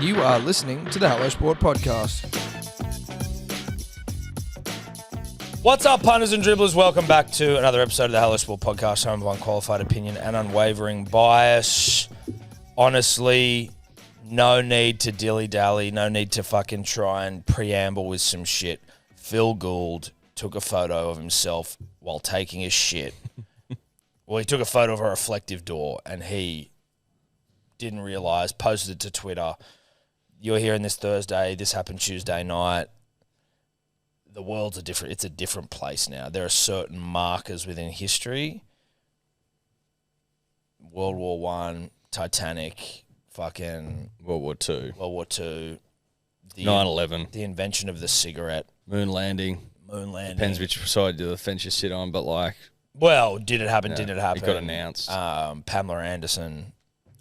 You are listening to the Hello Sport Podcast. What's up, punters and dribblers? Welcome back to another episode of the Hello Sport Podcast, home of unqualified opinion and unwavering bias. Honestly, no need to dilly-dally, no need to fucking try and preamble with some shit. Phil Gould took a photo of himself while taking his shit. Well, he took a photo of a reflective door and he didn't realise, posted it to Twitter. You're hearing this Thursday, this happened Tuesday night. The world's it's a different place now. There are certain markers within history. World War One, Titanic, fucking World War Two, 9/11, the invention of the cigarette, moon landing. Depends which side of the fence you sit on, but like, well, did it happen? Did it happen? It got announced. Pamela Anderson.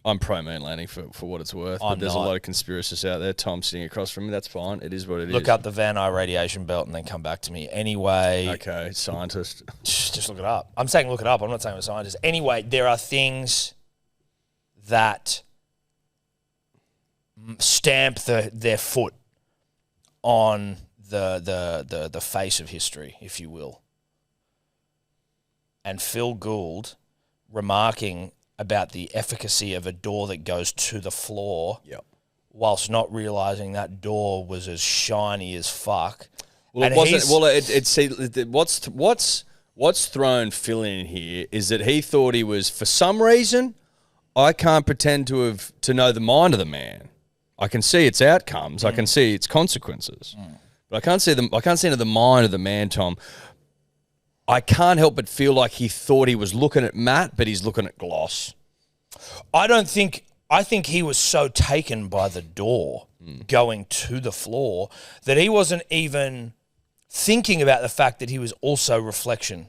I'm pro moon landing for what it's worth, but there's a lot of conspiracists out there. Tom sitting across from me, that's fine. It is what it is. Look up the Van Nuys radiation belt and then come back to me. Anyway. Okay, scientist. Just look it up. I'm saying look it up. I'm not saying I'm a scientist. Anyway, there are things that stamp their foot on the face of history, if you will. And Phil Gould remarking about the efficacy of a door that goes to the floor, whilst not realising that door was as shiny as fuck. Well, and it wasn't. Well, what's thrown Phil in here is that he thought he was, for some reason, I can't pretend to know the mind of the man. I can see its outcomes. I can see its consequences, but I can't see into the mind of the man, Tom. I can't help but feel like he thought he was looking at Matt, but he's looking at Gloss. I think he was so taken by the door going to the floor that he wasn't even thinking about the fact that he was also reflection.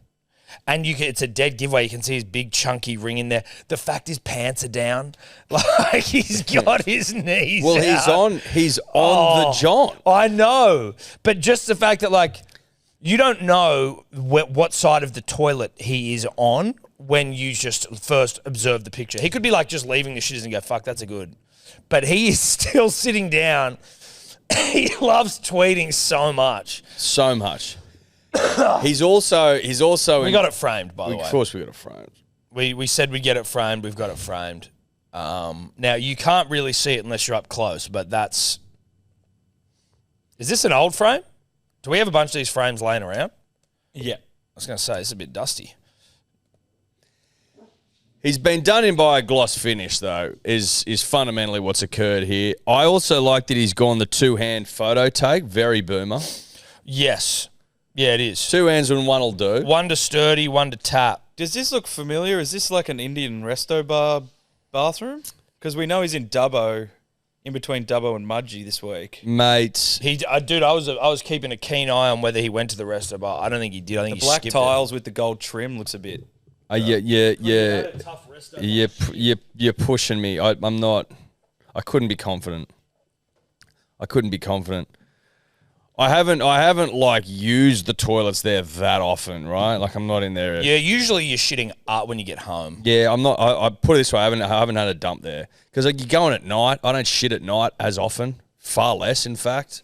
And it's a dead giveaway. You can see his big chunky ring in there. The fact his pants are down, like he's got his knees. Well, out. he's on the John. I know, but just the fact that like you don't know what side of the toilet he is on when you just first observe the picture. He could be like just leaving the shitters and go, "Fuck, that's a good," but he is still sitting down. He loves tweeting so much. So much. He's also. We got it framed, by the way. Of course, we got it framed. We said we'd get it framed. We've got it framed. Now you can't really see it unless you're up close, but that's. Is this an old frame? Do we have a bunch of these frames laying around? Yeah. I was going to say it's a bit dusty. He's been done in by a gloss finish, though, is fundamentally what's occurred here. I also like that he's gone the two-hand photo take. Very boomer. Yes. Yeah, it is. Two hands and one will do. One to sturdy, one to tap. Does this look familiar? Is this like an Indian resto bar bathroom? Because we know he's in Dubbo, in between Dubbo and Mudgee this week. Mate. Dude, I was keeping a keen eye on whether he went to the resto bar. I don't think he did. I think the he black skipped tiles with the gold trim looks a bit... You're pushing me. I'm not. I couldn't be confident. I haven't like used the toilets there that often, right? Like I'm not in there. Yeah, usually you're shitting up when you get home. Yeah, I'm not. I put it this way: I haven't had a dump there because like you're going at night. I don't shit at night as often. Far less, in fact.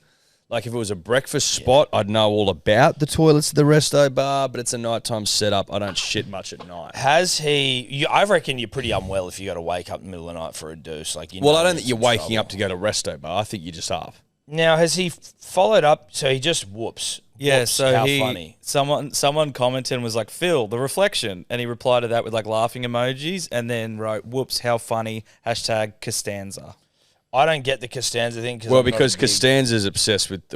Like if it was a breakfast spot, I'd know all about the toilets at the resto bar, but it's a nighttime setup. I don't shit much at night. Has he? I reckon you're pretty unwell if you got to wake up in the middle of the night for a deuce. Like, well, I don't think you're waking up to go to resto bar. I think you're just up. Now, has he followed up? So he just whoops. Yeah. Whoops, so how funny. Someone commented and was like, "Phil, the reflection," and he replied to that with like laughing emojis, and then wrote, "Whoops, how funny." # Costanza. I don't get the Costanza thing. Well, because Costanza's obsessed with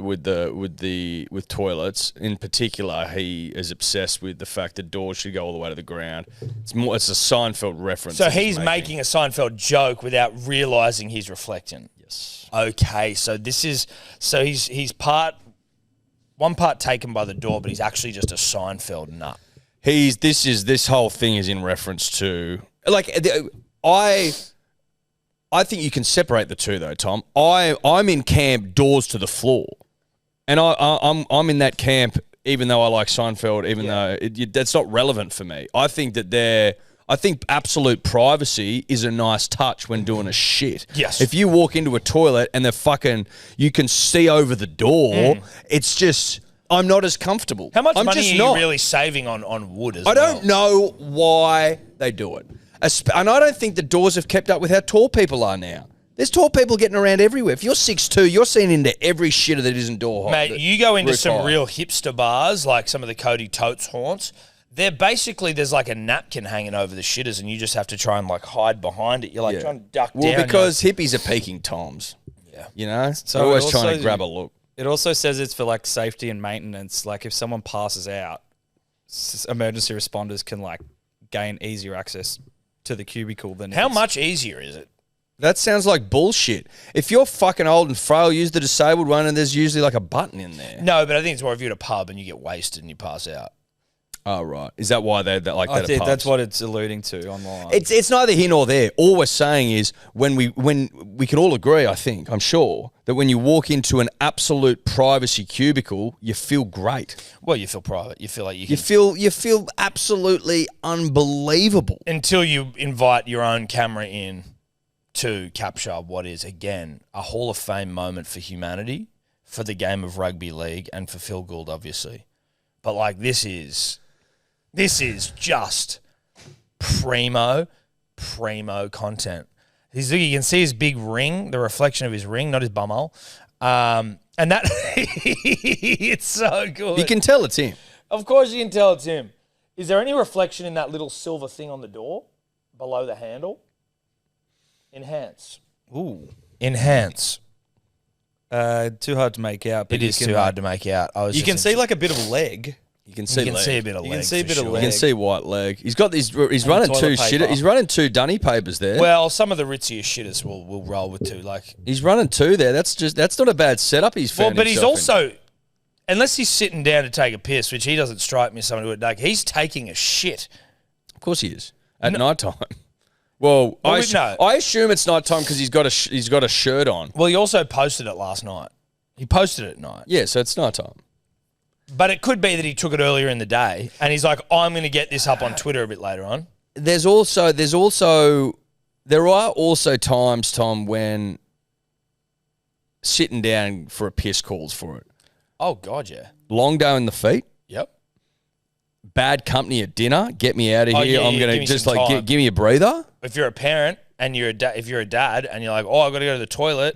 toilets. In particular, he is obsessed with the fact that doors should go all the way to the ground. It's a Seinfeld reference. So he's making a Seinfeld joke without realizing he's reflecting. Yes. Okay, so he's one part taken by the door, but he's actually just a Seinfeld nut. This whole thing is in reference to I think you can separate the two, though, Tom. I'm in camp doors to the floor, and I'm in that camp. Even though I like Seinfeld, though that's not relevant for me. I think that I think absolute privacy is a nice touch when doing a shit. Yes. If you walk into a toilet and you can see over the door, it's just, I'm not as comfortable. How much I'm money just are not. you really saving on wood as I well? don't know why they do it. And I don't think the doors have kept up with how tall people are now. There's tall people getting around everywhere. If you're 6'2", you're seeing into every shitter that isn't door high. Mate, you go into roof some high. real hipster bars, like some of the Cody Totes haunts. They're basically, there's like a napkin hanging over the shitters and you just have to try and like hide behind it. You're like trying to duck down. Well, because hippies are peaking toms. Yeah. You know? So They're always it trying also- to grab a look. It also says it's for like safety and maintenance. Like if someone passes out, emergency responders can like gain easier access to the cubicle than if How it's- much easier is it? That sounds like bullshit. If you're fucking old and frail, use the disabled one and there's usually like a button in there. No, but I think it's more if you're at a pub and you get wasted and you pass out. Oh, right. Is that why they're like I that think at that's pubs? what it's alluding to online. It's neither here nor there. All we're saying is when we can all agree, I think, I'm sure, that when you walk into an absolute privacy cubicle, you feel great. Well, you feel private. You feel like you can... You feel absolutely unbelievable. Until you invite your own camera in to capture what is, again, a Hall of Fame moment for humanity, for the game of rugby league, and for Phil Gould, obviously. But, like, this is just primo content. You can see his big ring, the reflection of his ring, not his bumhole. And that, it's so good. You can tell it's him. Of course you can tell it's him. Is there any reflection in that little silver thing on the door below the handle? Enhance. Ooh. Enhance. Too hard to make out. But It is too hard to make out. You can see like a bit of a leg. You can see You can leg. see a bit of You leg. can see a for bit of sure. You can leg. see white leg. He's got these. He's running toilet two paper. He's running two dunny papers there. Well, some of the ritzier shitters will roll with two. Like, He's running two there. That's not a bad setup. He's found but he's himself in. also, unless he's sitting down to take a piss, which he doesn't strike me as someone who would like. He's taking a shit. Of course he is at night time. Well, Well, I no. assume it's night time because he's got a shirt on. Well, he also posted it last night. He posted it at night. Yeah, so it's night time. But it could be that he took it earlier in the day and he's like, I'm going to get this up on Twitter a bit later on. There are also times, Tom, when sitting down for a piss calls for it. Oh, God, yeah. Long day in the feet. Yep. Bad company at dinner. Get me out of Oh, here. yeah, I'm yeah, gonna give me just some like time. give me a breather. If you're a parent and if you're a dad and you're like, oh, I've got to go to the toilet,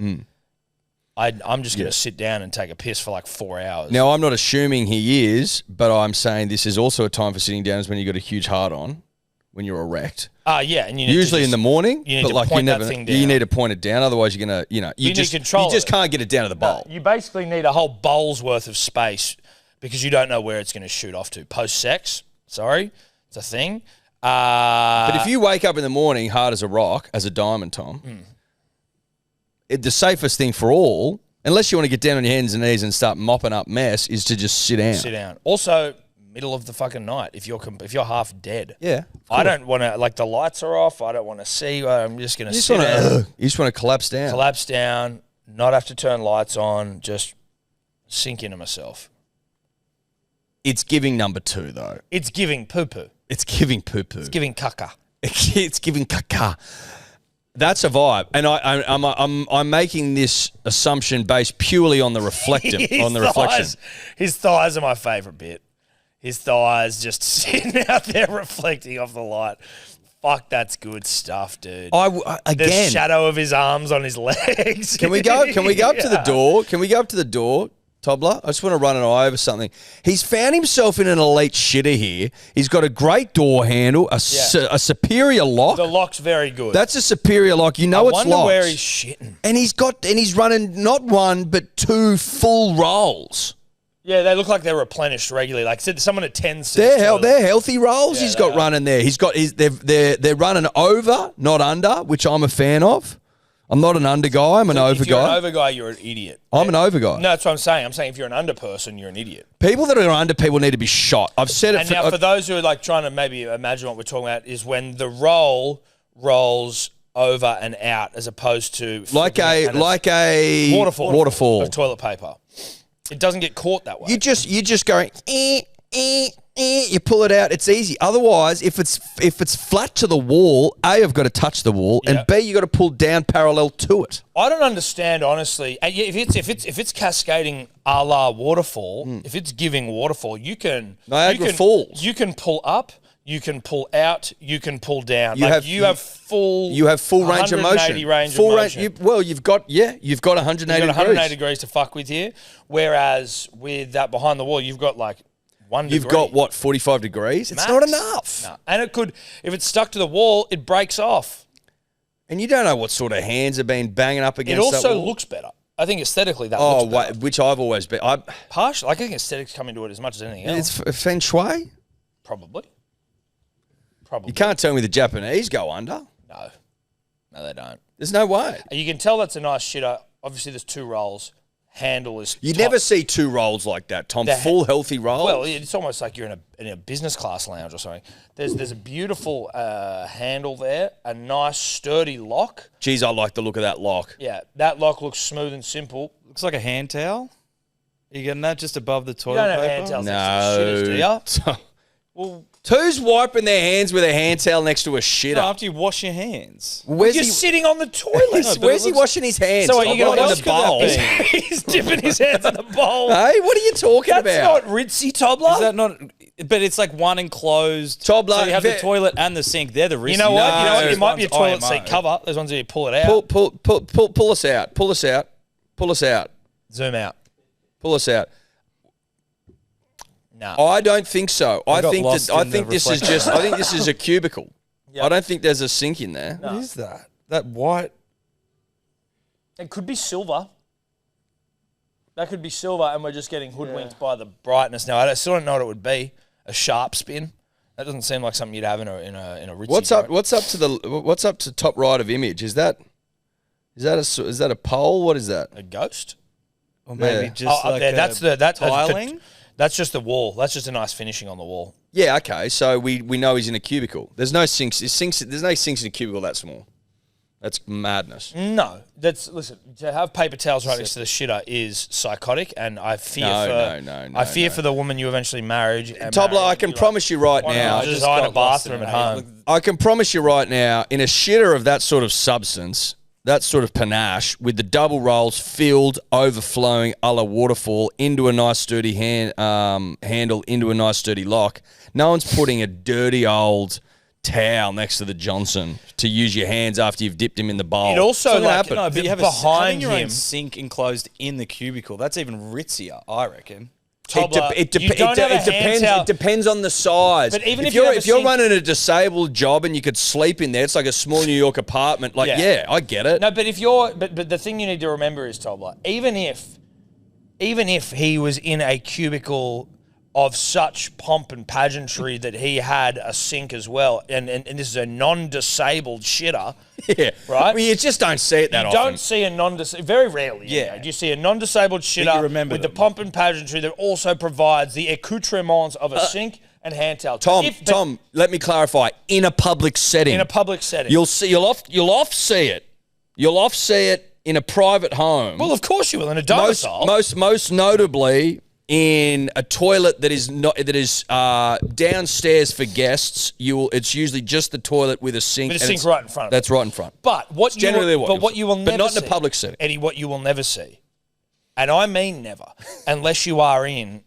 I'm just going to sit down and take a piss for like 4 hours. Now, I'm not assuming he is, but I'm saying this is also a time for sitting down is when you got a huge heart on, when you're erect. Yeah, and you need Usually to in the morning, you need but to like point you that never, thing you down. need to point it down. Otherwise, you're gonna, you need just to control you just it. can't get it down to the bowl. You basically need a whole bowl's worth of space because you don't know where it's going to shoot off to. Post-sex, sorry, it's a thing. But if you wake up in the morning hard as a rock, as a diamond, Tom, the safest thing for all, unless you want to get down on your hands and knees and start mopping up mess, is to just sit down. sit down. Also, middle of the fucking night, if you're half dead. Yeah. I don't want to, like, the lights are off. I don't want to see. I'm just going to You just sit want down, to. You just want to collapse down. collapse down, not have to turn lights on, just sink into myself. It's giving number 2 though. It's giving poo-poo. It's giving poo poo. It's giving caca. It's giving caca. That's a vibe, and I'm making this assumption based purely on the reflection. His thighs are my favourite bit. His thighs just sitting out there reflecting off the light. Fuck, that's good stuff, dude. The Again, shadow of his arms on his legs. Can we go up to the door? Can we go up to the door, Tobler? I just want to run an eye over something. He's found himself in an elite shitter here. He's got a great door handle, a superior lock. The lock's very good. That's a superior lock. You know I it's wonder locked. where he's shitting. And he's running not one but 2 full rolls. Yeah, they look like they're replenished regularly. Like someone attends to They're healthy rolls. Yeah, he's got they are. running there. They're running over, not under, which I'm a fan of. I'm not an under guy. I'm an over If you're guy. an over guy, you're an idiot. I'm an over guy. No, that's what I'm saying. I'm saying if you're an under person, you're an idiot. People that are under people need to be shot. I've said it. And now for those who are like trying to maybe imagine what we're talking about is when the roll rolls over and out as opposed to like a waterfall of toilet paper. It doesn't get caught that way. You just going you pull it out. It's easy. Otherwise, if it's flat to the wall, A, I've got to touch the wall, and B, you got to pull down parallel to it. I don't understand, honestly. If it's cascading a la waterfall, if it's giving waterfall, Niagara Falls. You can pull up, you can pull out, you can pull down. You have full range of motion. Full range. You've got 180 You've got 180 degrees. degrees to fuck with here. Whereas with that behind the wall, you've got like 1 degree. You've got what, 45 degrees? It's Max. not enough. No. And it could, if it's stuck to the wall, it breaks off. And you don't know what sort of hands have been banging up against It that also wall. looks better. I think aesthetically that looks better. Which I've always been. Partially. I think aesthetics come into it as much as anything else. It's feng shui. Probably. You can't tell me the Japanese go under. No. No, they don't. There's no way. You can tell that's a nice shitter. Obviously, there's two rolls. Handle is You top. never see two rolls like that, Tom. Full healthy rolls. Well, it's almost like you're in a business class lounge or something. There's a beautiful handle there, a nice sturdy lock. Geez, I like the look of that lock. Yeah, that lock looks smooth and simple. Looks like a hand towel. Are you getting that just above the You toilet don't have paper? hand towels next to the shitters, do you? Well, Who's wiping their hands with a hand towel next to a No, shitter? after you wash your hands. Where's you're he, sitting on the toilet. where's he washing his hands? So are you Tom? going Not to in the bowl. He's dipping his hands in the bowl. Hey, what are you talking That's about? not ritzy, Tobler. Is that not? But it's like one enclosed. Tobler, so you have the ve- toilet and the sink. They're the risky. You know what? No. You know what? It Those might be a toilet ones seat IMO. cover. Those ones where you pull it out. Pull us out. Pull us out. Pull us out. Zoom out. Pull us out. No. I don't think so. I got think lost in the this is just. I think this is a cubicle. Yep. I don't think there's a sink in there. What is that? That white. It could be silver. That could be silver, and we're just getting hoodwinked by the brightness. Now, I still don't know what it would be. A sharp spin. That doesn't seem like something you'd have in a ritzy. What's up? boat. What's up to top right of image? Is that a pole? What is that? A ghost? Or maybe Yeah. just Up like there. That's tiling. That's just the wall. That's just a nice finishing on the wall. Yeah. Okay. So we know he's in a cubicle. There's no sinks. There's no sinks in a cubicle that small. That's madness. No, listen. To have paper towels right next to the shitter is psychotic, and I fear No, I fear for the woman you eventually married. Tobler, I can promise you right now. Just design a bathroom at home. I can promise you right now, in a shitter of that sort of substance, that sort of panache, with the double rolls filled, overflowing, a la waterfall, into a nice sturdy handle, into a nice sturdy lock, no one's putting a dirty old towel next to the Johnson to use your hands after you've dipped him in the bowl. It also It's not gonna like happen. No, but you have behind having your him. own sink enclosed in the cubicle. That's even ritzier, I reckon. Tobler, It you don't have a hand depends. towel. It depends on the size. But even if you're you have a if you're sink- running a disabled job and you could sleep in there, it's like a small New York apartment. Like, yeah, I get it. No, but but the thing you need to remember is, Tobler, even if he was in a cubicle of such pomp and pageantry that he had a sink as well, and this is a non-disabled shitter, Yeah, right? Well, you just don't see it that you often. don't see a non-disabled, very rarely. Yeah. Do you see a non-disabled shitter you remember with the them. pomp and pageantry that also provides the accoutrements of a sink and hand towel? Tom, let me clarify. In a public setting, in a public setting. you'll oft see it. You'll oft see it in a private home. Well, of course you will, in a domicile. Most notably in a toilet that is downstairs for guests. It's usually just the toilet with a sink. With a and sink it's- right in front of it. That's right in front. But what you generally will, what you will never but not in see, a public setting. Eddie, what you will never see, and I mean never, unless you are in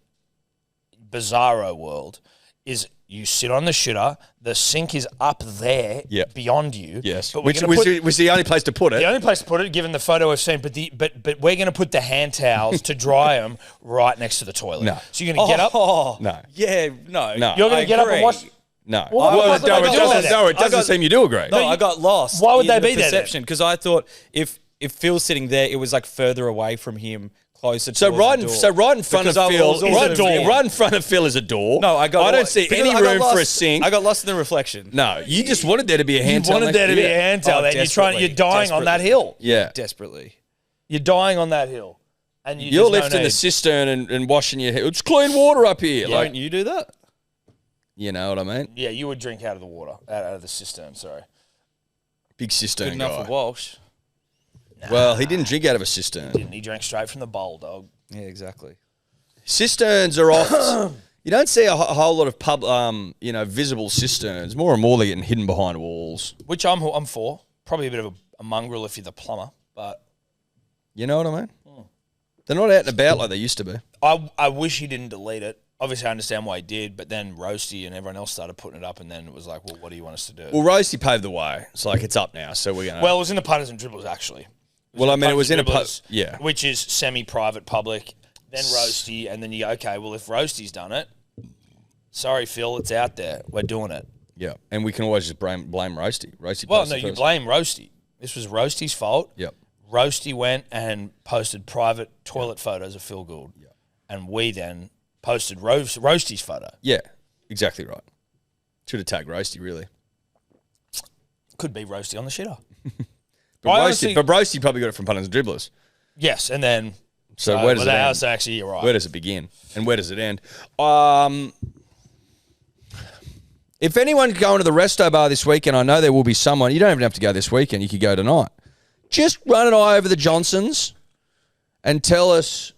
bizarro world, is you sit on the shitter, the sink is up there beyond you. Yes, but which was the only place to put it. The only place to put it, given the photo we've seen, but we're going to put the hand towels to dry them right next to the toilet. No. So you're going to get up. No. Yeah, no. No. You're going to get up and wash. No. Well, it doesn't seem you do agree. No, I got lost. Why would in they the be there then? perception because I thought if Phil's sitting there, it was like further away from him, closer. So towards the door. right in front Because of I Phil, was also right in front of Phil is a door. No, I don't see because any I got room lost- for a sink. I got lost in the reflection. No, you just wanted there to be a hand towel. wanted there to be a hand towel. Then desperately, you're dying on that hill. Yeah. Desperately. You're dying on that hill, and You're there's no lifting the need. cistern and washing your hair. It's clean water up here. Don't Like, you do that? you know what I mean? Yeah, you would drink out of the water, out of the cistern. Sorry. Big cistern Good enough guy. for Walsh. Well, he didn't drink out of a cistern. Didn't he? Drank straight from the bowl, dog. Yeah, exactly. Cisterns are oft You don't see a whole lot of visible cisterns. More and more they're getting hidden behind walls. Which I'm for. Probably a bit of a mongrel if you're the plumber, but You know what I mean? They're not out and about like they used to be. I wish he didn't delete it. Obviously, I understand why he did, but then Roasty and everyone else started putting it up, and then it was like, well, what do you want us to do? Well, Roasty paved the way. It's like it's up now, so we're gonna. Well, it was in the punters and dribblers actually. It was in a Dribblers, yeah. which is semi-private public. Then Roasty, and then you go, okay, well, if Roasty's done it, sorry, Phil, it's out there. We're doing it. Yeah, and we can always just blame Roasty. Roasty. Well, posted no, you first. blame Roasty. This was Roasty's fault. Yep. Roasty went and posted private toilet photos of Phil Gould, and we then posted Roasty's photo. Yeah, exactly right. Should have tagged Roasty really. Could be Roasty on the shitter. But I Roasty, honestly- probably got it from punters and dribblers. Yes, and then So where does it end? that's actually you're right. Where does it begin? And where does it end? If anyone's going to the Resto Bar this weekend, I know there will be someone. You don't even have to go this weekend. You could go tonight. Just run an eye over the Johnsons and tell us,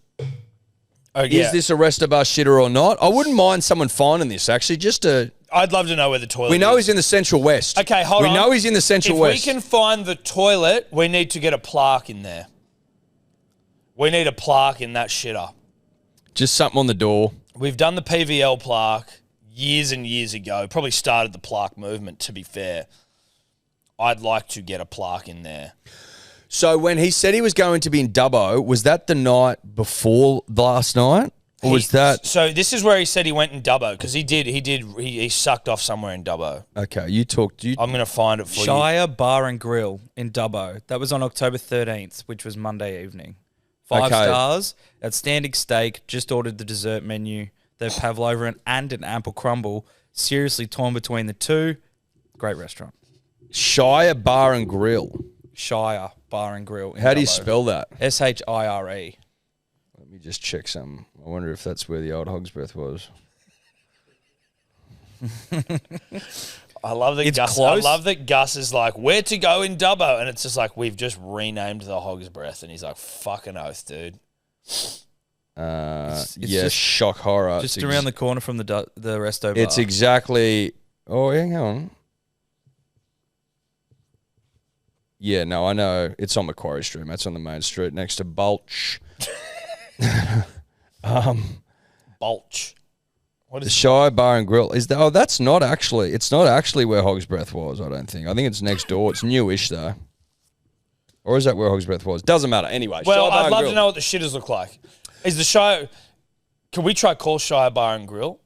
is this a Resto Bar shitter or not? I wouldn't mind someone finding this, actually, just to... I'd love to know where the toilet We know is. he's in the Central West. Okay, hold on. We know he's in the Central West. If we can find the toilet, we need to get a plaque in there. We need a plaque in that shitter. Just something on the door. We've done the PVL plaque years and years ago. Probably started the plaque movement, to be fair. I'd like to get a plaque in there. So when he said he was going to be in Dubbo, was that the night before last night? Or was that... So this is where he said he went in Dubbo, because he sucked off somewhere in Dubbo. Okay, you talked... I'm going to find it for you. Shire Bar and Grill in Dubbo. That was on October 13th, which was Monday evening. 5 stars, outstanding steak, just ordered the dessert menu. They have pavlova and an apple crumble. Seriously torn between the two. Great restaurant. Shire Bar and Grill. Shire Bar and Grill in How do you Dubbo. spell that? Shire. Let me just check some. I wonder if that's where the old Hog's Breath was. I love that It's Gus. close. I love that Gus is like, where to go in Dubbo, and it's just like we've just renamed the Hog's Breath, and he's like, fucking oath, dude. Yeah, just- shock horror. Just It's around the corner from the Resto Bar. It's exactly... Oh, hang on. Yeah, no, I know. It's on Macquarie Street. That's on the main street next to Bulch. Bulch. What The is Shire Bar and Grill. That's not actually... It's not actually where Hog's Breath was, I don't think. I think it's next door. It's newish, though. Or is that where Hog's Breath was? Doesn't matter. Anyway, Well, Shire Bar I'd and love Grill. to know what the shitters look like. Is the Shire... Can we try call Shire Bar and Grill?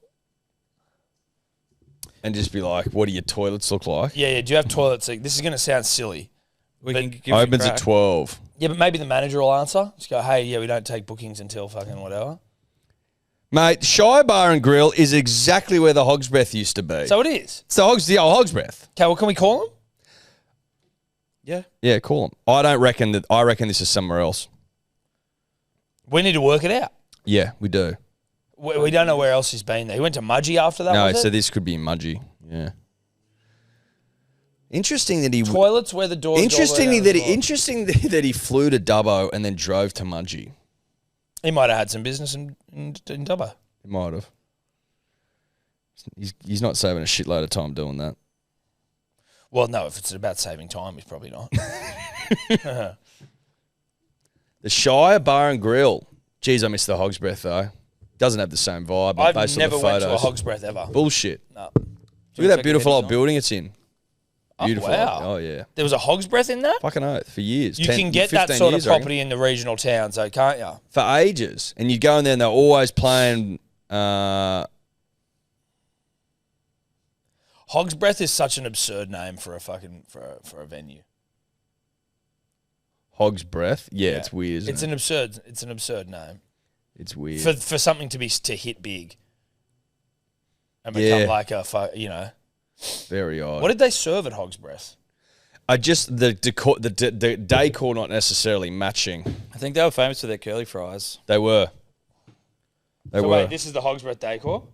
And just be like, what do your toilets look like? Yeah. Do you have toilets? Like, this is going to sound silly. We but- can give it a Opens crack. at 12. Yeah, but maybe the manager will answer. Just go, hey, yeah, we don't take bookings until fucking whatever. Mate, Shire Bar and Grill is exactly where the Hog's Breath used to be. So it is. It's the old Hog's Breath. Okay, well, can we call him? Yeah. Yeah, call them. I reckon this is somewhere else. We need to work it out. Yeah, we do. We don't know where else he's been there. He went to Mudgee after that, No, was so it? this could be Mudgee. Yeah. Interesting that he. Toilets where the doors Interesting go all the way down as well. interesting that he flew to Dubbo and then drove to Mudgee. He might have had some business in Dubbo. He might have. He's not saving a shitload of time doing that. Well, no, if it's about saving time, he's probably not. The Shire Bar and Grill. Jeez, I miss the Hog's Breath though. Doesn't have the same vibe. I've based never on the went photos. to a Hog's Breath ever. Bullshit. No. Look at that check beautiful it old out. building it's in. Beautiful. wow. Oh yeah. There was a Hog's Breath in that? Fucking oath for years. You 10, can get that 15 sort of years, I reckon. property in the regional towns, though, can't you? For ages, and you'd go in there and they're always playing. Hog's Breath is such an absurd name for a fucking for a venue. Hog's Breath. Yeah, it's weird. Isn't It's it? an absurd name It's weird. for something to hit big and become Yeah. like Very odd. What did they serve at Hog's Breath? I just the decor not necessarily matching. I think they were famous for their curly fries. They were. They So were. wait, this is the Hog's Breath decor?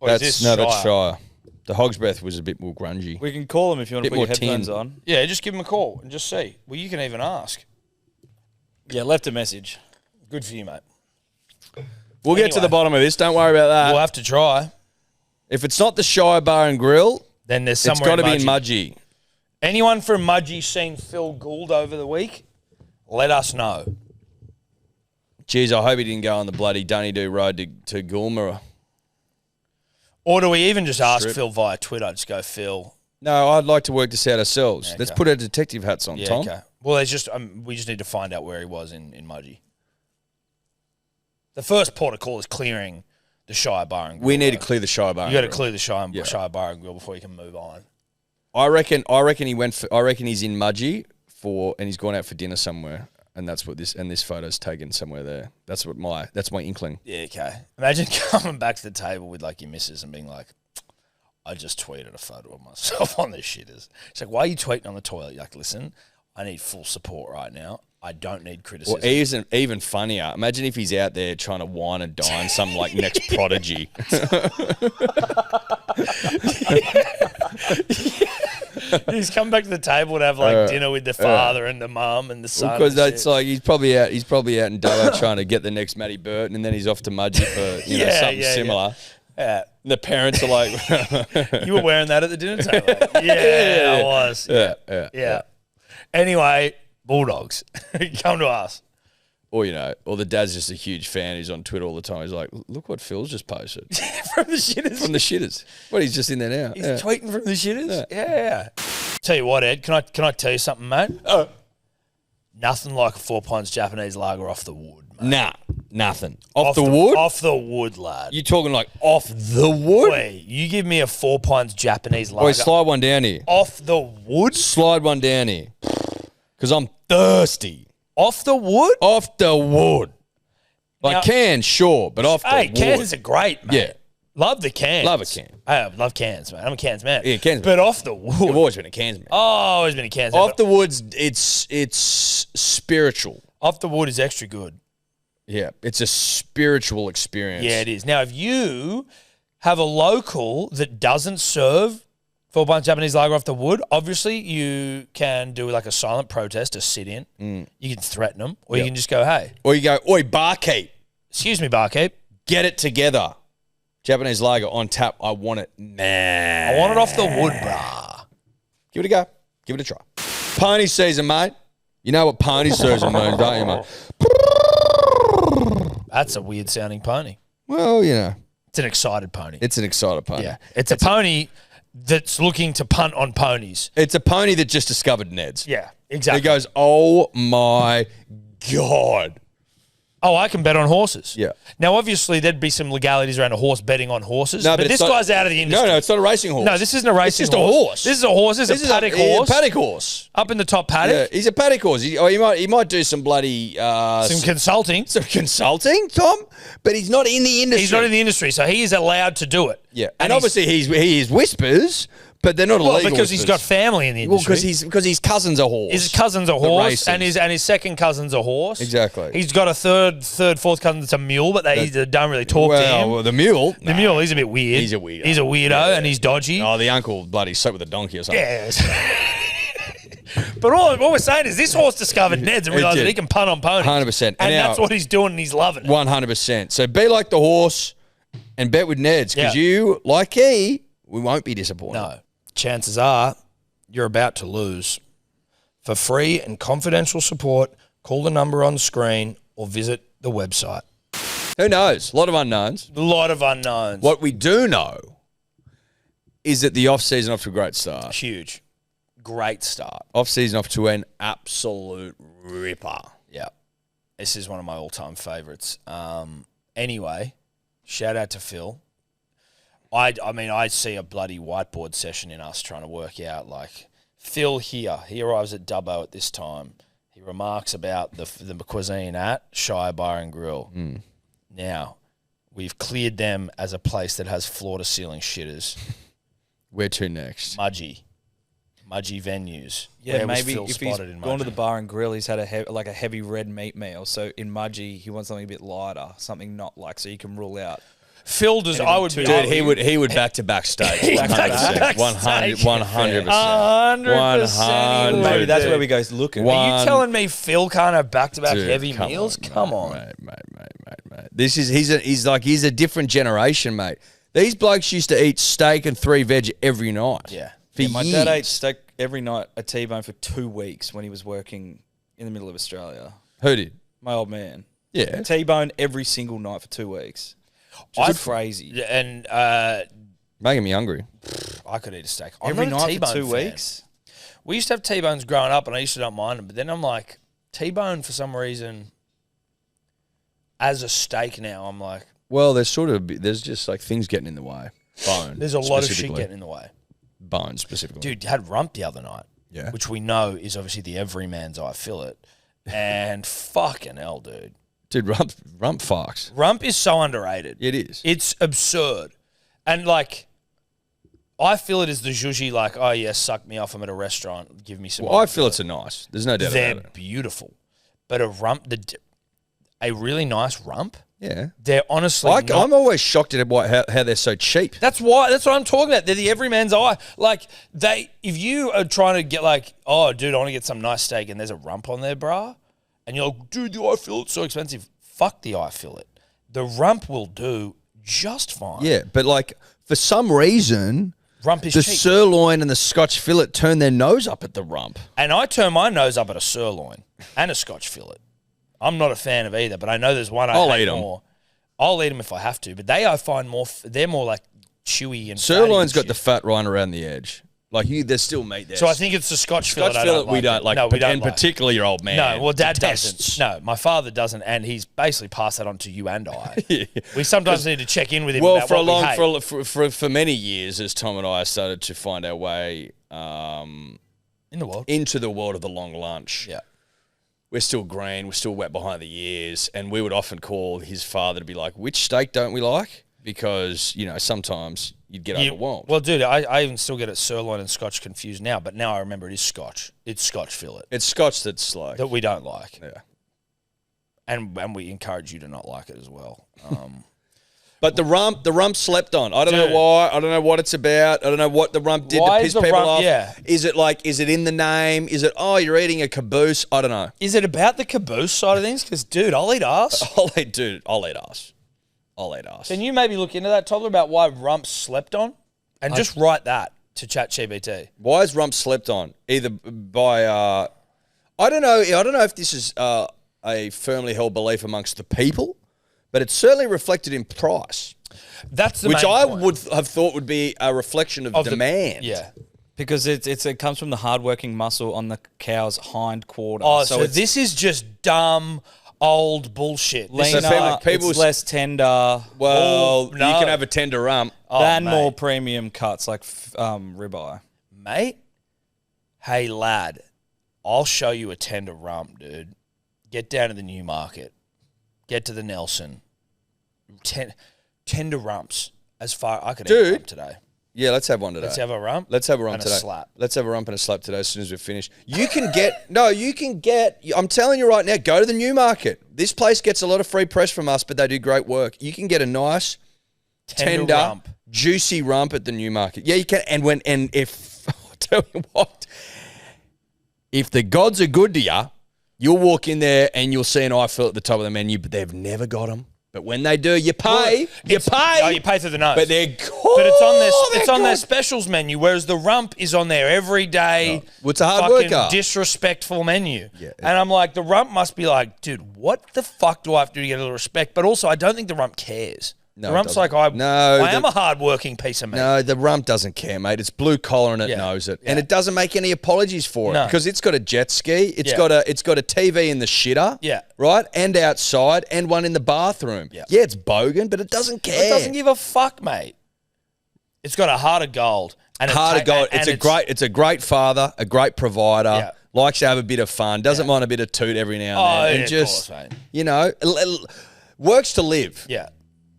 Or is That's this that's Shire? Shire. The Hog's Breath was a bit more grungy. We can call them if you want to Bit put your more tin. headphones on. Yeah, just give them a call and just see. Well, you can even ask. Yeah, left a message. Good for you, mate. We'll get to the bottom of this. Don't worry about that. We'll have to try. If it's not the Shy Bar and Grill, Then there's it's somewhere got to in be in Mudgee. Anyone from Mudgee seen Phil Gould over the week? Let us know. Jeez, I hope he didn't go on the bloody Dunedoo Road to Goulmara. Or do we even just ask Strip. Phil via Twitter? Just go, Phil. No, I'd like to work this out ourselves. Yeah, Let's okay. put our detective hats on, Yeah, Tom. okay. Well, there's just we just need to find out where he was in Mudgee. The first port of call is clearing the Shire Bar and Grill. We need to clear the Shy Bar. You got to and Grill. clear the Shire Bar and Grill before you can move on. I reckon he's in Mudgee and he's gone out for dinner somewhere, and that's what this photo's taken somewhere there. That's my inkling. Yeah, okay. Imagine coming back to the table with like your missus and being like, I just tweeted a photo of myself on the shitters. It's like, why are you tweeting on the toilet? You're like, listen, I need full support right now. I don't need criticism. Or even funnier, imagine if he's out there trying to wine and dine some like next prodigy. He's come back to the table to have like dinner with the father and the mum and the son. Because that's like he's probably out in Dubbo trying to get the next Matty Burton, and then he's off to Mudgee for something similar. Yeah. And the parents are like, You were wearing that at the dinner table. Yeah, I was. Yeah. Anyway, Bulldogs, come to us. or or the dad's just a huge fan. He's on Twitter all the time. He's like, look what Phil's just posted From the shitters. from the shitters. What, he's just in there now. He's Yeah. tweeting from the shitters? Yeah. Tell you what, Ed, can I tell you something, mate? Nothing like a 4 pints Japanese lager off the wood, mate. Nah, nothing. Off the wood? Off the wood, lad. You talking like off the wood? Wait, you give me a 4 pints Japanese lager Wait, slide one down here. off the wood? Slide one down here. Because I'm thirsty. Off the wood? Off the wood. Like Now- cans, sure, but off the Hey, wood. cans are great, mate. Yeah. Love the cans. Love a can. I love cans, man. I'm a cans man. Yeah, cans But off the wood. I've always been a cans man. Oh, always been a cans man. Off the woods, it's spiritual. Off the wood is extra good. Yeah, it's a spiritual experience. Yeah, it is. Now, if you have a local that doesn't serve 4 pints Japanese lager off the wood, obviously you can do like a silent protest, a sit-in. You can threaten them, or you can just go, hey, Or you go, oi, barkeep, excuse me, barkeep. get it together. Japanese lager on tap. I want it now. I want it off the wood, brah. Give it a go. Give it a try. Pony season, mate. You know what pony season means, don't you, mate? That's a weird sounding pony. Well, It's an excited pony. it's an excited pony. Yeah. It's a pony that's looking to punt on ponies. It's a pony that just discovered Ned's. Yeah, exactly. It goes, oh my God. Oh, I can bet on horses. Yeah. Now, obviously, there'd be some legalities around a horse betting on horses. No, but but this it's not- guy's out of the industry. No, it's not a racing horse. No, this isn't a racing It's just a horse. This is a horse. This is a paddock horse. A paddock horse. Up in the top paddock. Yeah, he's a paddock horse. He might do some bloody Some consulting. some consulting, Tom, but he's not in the industry. He's not in the industry, so he is allowed to do it. Yeah, and obviously he is whispers, but they're not illegal. because he's got family in the Well, industry. because his cousin's a horse. His cousin's a that horse, races. and his second cousin's a horse. Exactly. He's got a third, fourth cousin that's a mule, but they don't really talk to him. Well, the mule. The mule, he's a bit weird. He's a weirdo. He's a weirdo, and he's dodgy. Oh, the uncle bloody soaked with a donkey or something. Yes. But all we're saying is this horse discovered Ned's and It realised did. that he can punt on ponies. 100%. And Now- that's what he's doing, and he's loving it. 100%. So be like the horse and bet with Ned's because Yeah. you, like we won't be disappointed. No. Chances are you're about to lose. For free and confidential support, call the number on the screen or visit the website. Who knows? A lot of unknowns. A lot of unknowns. What we do know is that the off-season off to a great start. Huge. Great start. Off-season off to an absolute ripper. Yeah. This is one of my all-time favourites. Anyway, shout out to Phil. I see a bloody whiteboard session in us trying to work out, like, Phil here. He arrives at Dubbo at this time. He remarks about the cuisine at Shire Bar and Grill. Now, we've cleared them as a place that has floor-to-ceiling shitters. Where to next? Mudgee venues. Yeah, Where was maybe Phil if he's spotted in gone to the Mudgee? bar and grill, he's had a heavy red meat meal. So in Mudgee, he wants something a bit lighter, something not like, so you can rule out. Phil does. I would be. Dude, he would back-to-back steaks. 100%. 100%. 100%. Maybe that's where we go looking. Are you telling me Phil can't have back-to-back Dude, heavy come meals? on, Come on. Mate. He's a different generation, mate. These blokes used to eat steak and 3 veg every night. Yeah. For My years. dad ate steak every night, a T-bone for 2 weeks when he was working in the middle of Australia. Who did? My old man. Yeah. T-bone every single night for 2 weeks. Just crazy. Yeah, and Making me hungry. I could eat a steak. Every I'm not a night for T-bone 2 fan. weeks. We used to have T-bones growing up, and I used to not mind them. But then I'm like, T-bone for some reason, as a steak now, I'm like, Well, there's just like things getting in the way. Bone. there's a lot of shit specifically. getting in the way. Bone specifically. Dude, you had rump the other night, Yeah. which we know is obviously the everyman's eye fillet. And fucking hell, dude. Dude, rump fucks. Rump is so underrated. It is. It's absurd. And like, I feel it is the zhuzhi, like, oh yeah, suck me off. I'm at a restaurant. Give me some. Well, I feel it's a nice. There's no doubt They're about it. beautiful. But a really nice rump, Yeah. they're honestly not. I'm always shocked at how they're so cheap. That's what I'm talking about. They're the everyman's eye. Like, if you are trying to get like, oh, dude, I want to get some nice steak and there's a rump on there, brah, and you're like, dude, the eye fillet's so expensive. Fuck the eye fillet. The rump will do just fine. Yeah, but like for some reason, Rump is the cheap. sirloin and the Scotch fillet turn their nose up at the rump. And I turn my nose up at a sirloin and a Scotch fillet. I'm not a fan of either, but I know there's one I'll hate eat 'em. more. I'll eat them if I have to, but I find they're more like chewy and Sirloin's fatty got the and shit. fat right around the edge. Like there's still meat there. So I think it's the Scotch fillet. Scotch fillet we don't like, No, we don't and like. particularly your old man. No, well, Dad detests. doesn't. No, my father doesn't, and he's basically passed that on to you and I. We sometimes need to check in with him. Well, about for a what we long, hate for many years, as Tom and I started to find our way in the world. into the world of the long lunch. Yeah. We're still green, we're still wet behind the ears, and we would often call his father to be like, which steak don't we like? Because, sometimes you'd get overwhelmed. Well, dude, I even still get it sirloin and Scotch confused now, but now I remember it is Scotch. It's Scotch fillet It's Scotch that's like... that we don't like. Yeah. And we encourage you to not like it as well. But the rump slept on. I don't Dude. know why. I don't know what it's about. I don't know what the rump did Why to is piss the people rump- off. yeah. Is it in the name? Is it, oh, you're eating a caboose? I don't know. Is it about the caboose side of things? Because, dude, I'll eat ass. I'll eat ass. Can you maybe look into that, Toddler, about why rump slept on? And just write that to ChatGPT. Why is rump slept on? Either by, I don't know if this is a firmly held belief amongst the people, but it's certainly reflected in price, That's the which main I point. would have thought would be a reflection of Of the- demand. Yeah. Because it comes from the hardworking muscle on the cow's hind quarter. Oh, so it's this is just dumb, old bullshit. This leaner, is people's- it's less tender, Well, no. you can have a tender rump. than mate. more premium cuts like ribeye. Mate, hey, lad, I'll show you a tender rump, dude. Get down to the Newmarket. Get to the Nelson. Tender rumps. As far I could eat a Dude. rump today. Yeah, let's have one today. Let's have a rump. Let's have a rump and today. a slap. Let's have a rump and a slap today as soon as we finish. You can get, I'm telling you right now, go to the Newmarket. This place gets a lot of free press from us, but they do great work. You can get a nice, tender rump. juicy rump at the Newmarket. Yeah, you can. And if, I'll tell you what, if the gods are good to you, you'll walk in there and you'll see an eye fillet at the top of the menu, but they've never got them. But when they do, you pay. You pay. Oh, you pay through the nose. But they're good. But it's on their good. specials menu, whereas the rump is on their everyday, Well, it's a hard fucking worker. disrespectful menu. Yeah. And I'm like, the rump must be like, dude, what the fuck do I have to do to get a little respect? But also, I don't think the rump cares. No, the it rump's doesn't. like, I am the- a hard-working piece of meat. No, the rump doesn't care, mate. It's blue collar and it Yeah. knows it, Yeah. and it doesn't make any apologies for it No. because it's got a jet ski, it's Yeah. got a TV in the shitter, Yeah. right, and outside, and one in the bathroom. Yeah. Yeah, it's bogan, but it doesn't care. It doesn't give a fuck, mate. It's got a heart of gold. And Heart of gold. and It's a great father, a great provider. Yeah. Likes to have a bit of fun. Doesn't Yeah. mind a bit of toot every now Oh, and then, yeah, and of just course, mate. works to live. Yeah.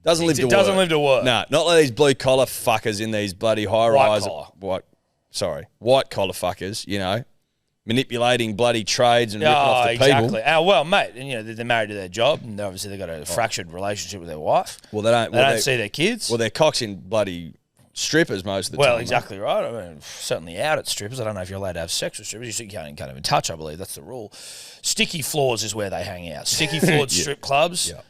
Doesn't live It to doesn't work. live to work. No, not like these blue collar fuckers in these bloody high rise. collar. White collar fuckers, manipulating bloody trades and ripping Oh, off the exactly. people. Oh, well, mate, and they're married to their job, and obviously they've got a fractured relationship with their wife. Well, they don't. They don't see their kids. Well, they're cocks in bloody strippers most of the time. Well, mate. exactly right. I mean, certainly out at strippers. I don't know if you're allowed to have sex with strippers. You can't even touch, I believe. That's the rule. Sticky floors is where they hang out. Sticky floored strip clubs. Yeah.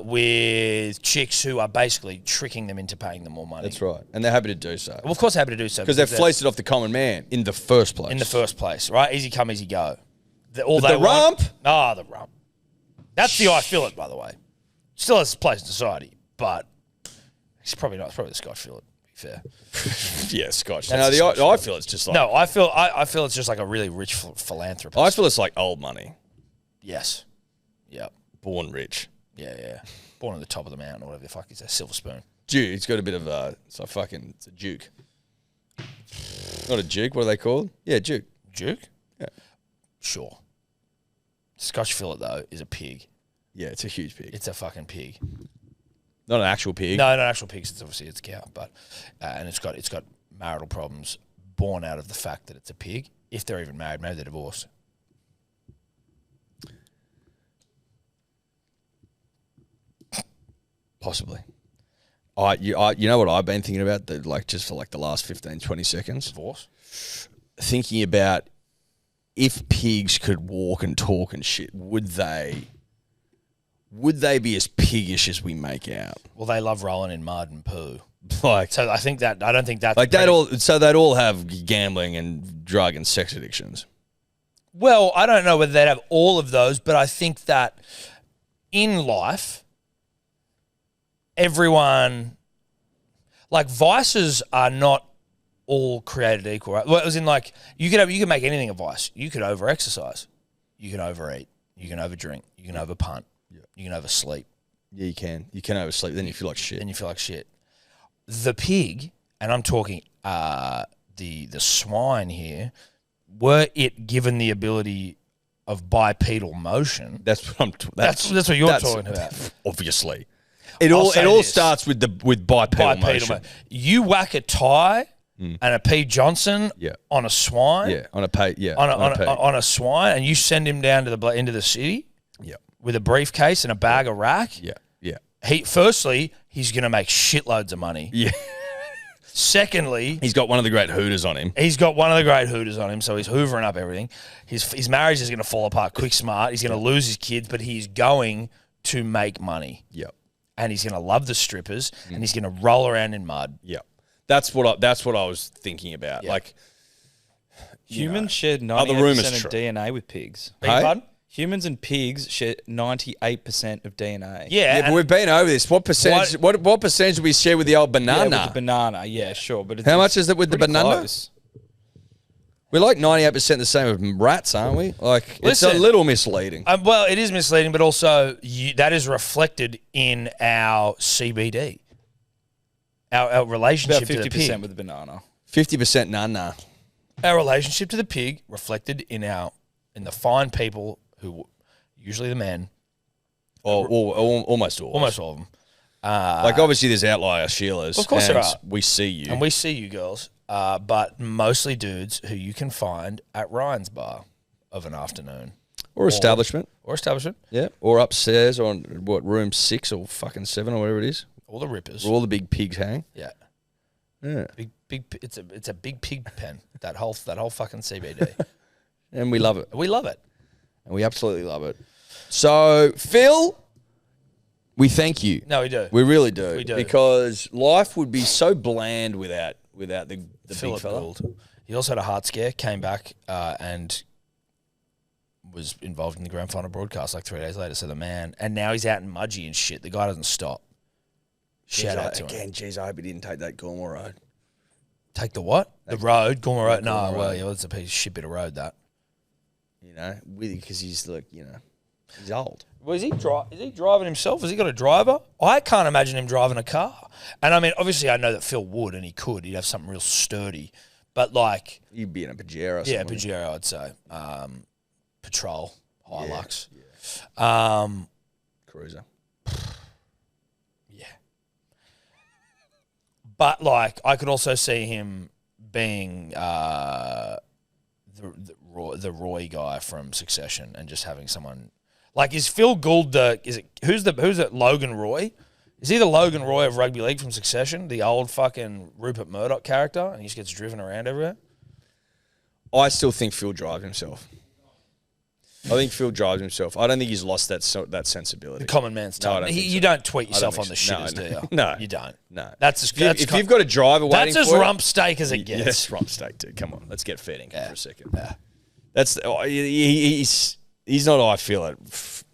with chicks who are basically tricking them into paying them more money. That's right. And they're happy to do so. Well, of course, they're happy to do so Because they've fleeced it off the common man in the first place. Right? Easy come, easy go. The rump? The rump. That's the I feel it, by the way. Still has its place in society, but it's probably not. It's probably the Scotch feel it, to be fair. Yeah, Scotch. That's No, the I feel it's just like... No, I feel it's just like a really rich philanthropist. I feel it's like old money. Yes. Yep. Born rich. Yeah. Born at the top of the mountain or whatever the fuck is that, silver spoon. Duke. It's got a bit of it's a duke. Not a duke, what are they called? Yeah, duke. Duke? Yeah. Sure. Scotch fillet, though, is a pig. Yeah, it's a huge pig. It's a fucking pig. Not an actual pig. No, not actual pigs. It's obviously a cow, but and it's got marital problems born out of the fact that it's a pig. If they're even married, maybe they're divorced. Possibly. You know what I've been thinking about, just for the last 15, 20 seconds? Divorce? Thinking about if pigs could walk and talk and shit, would they be as piggish as we make out? Well, they love rolling in mud and poo. So I don't think that's they'd all have gambling and drug and sex addictions. Well, I don't know whether they'd have all of those, but I think that in life, everyone, vices are not all created equal, right? Well, it was in you could make anything a vice. You could over-exercise. You can overeat. You can overdrink. You can overpunt. Yeah. You can oversleep. Yeah, you can. You can oversleep. Then you feel like shit. The pig, and I'm talking the swine here, were it given the ability of bipedal motion. That's what that's what you're talking about. Obviously. It all starts with bipedal motion. You whack a tie and a P. Johnson on a swine. Yeah, on a swine, and you send him down to into the city. Yeah. With a briefcase and a bag of rack. Yeah. Yeah. He's going to make shitloads of money. Yeah. Secondly, he's got one of the great hooters on him. So he's hoovering up everything. His marriage is going to fall apart quick smart. He's going to lose his kids, but he's going to make money. Yep. And he's going to love the strippers, and he's going to roll around in mud. Yep. That's what I was thinking about. Yep. Humans share 98% of DNA with pigs. Pardon? Humans and pigs share 98% of DNA. Yeah, but we've been over this. What percentage? What percentage do we share with the old banana? Yeah, with the banana. Yeah, sure. But how much is it with the banana? Close. We're 98% the same with rats, aren't we? It's a little misleading. Well, it is misleading, but also that is reflected in our CBD, our relationship to the pig. About 50% with the banana. 50% nana. Our relationship to the pig reflected in the fine people who, usually the men, almost all of them. Obviously, there's outlier Sheilas. Of course there are. We see you. And we see you girls. But mostly dudes who you can find at Ryan's bar of an afternoon. Or establishment. Yeah. Or upstairs on, room 6 or fucking 7 or whatever it is. All the rippers. Where all the big pigs hang. Yeah. Yeah. Big. It's a big pig pen, that whole fucking CBD. And we love it. We love it. And we absolutely love it. So, Phil, we thank you. No, we do. We really do. We do. Because life would be so bland without the big fella. Gould. He also had a heart scare, came back and was involved in the grand final broadcast 3 days later. So the man, and now he's out in Mudgee and shit. The guy doesn't stop. Shout out to him. Again, geez, I hope he didn't take that Gormore Road. Take the what? The road? Gormore Road? No, well, yeah, it's a piece of shit bit of road, that. Because he's he's old. Well, is he driving himself? Has he got a driver? I can't imagine him driving a car. And I mean, obviously, I know that Phil would, and he could. He'd have something real sturdy. But he'd be in a Pajero. Yeah, Pajero, I'd say. Patrol, Hilux. Yeah. Cruiser. Yeah. But I could also see him being the Roy guy from Succession and just having someone. Is Phil Gould who's it Logan Roy? Is he the Logan Roy of Rugby League from Succession? The old fucking Rupert Murdoch character, and he just gets driven around everywhere? I still think Phil drives himself. I think Phil drives himself. I don't think he's lost that sensibility. The common man's tongue. You don't tweet yourself on the shitters, do you? No. You don't. No. If you've got a driver waiting for that's you. as rump steak as it gets. Yes, rump steak, dude. Come on. Let's get fed in for a second. Yeah. He's not I feel it,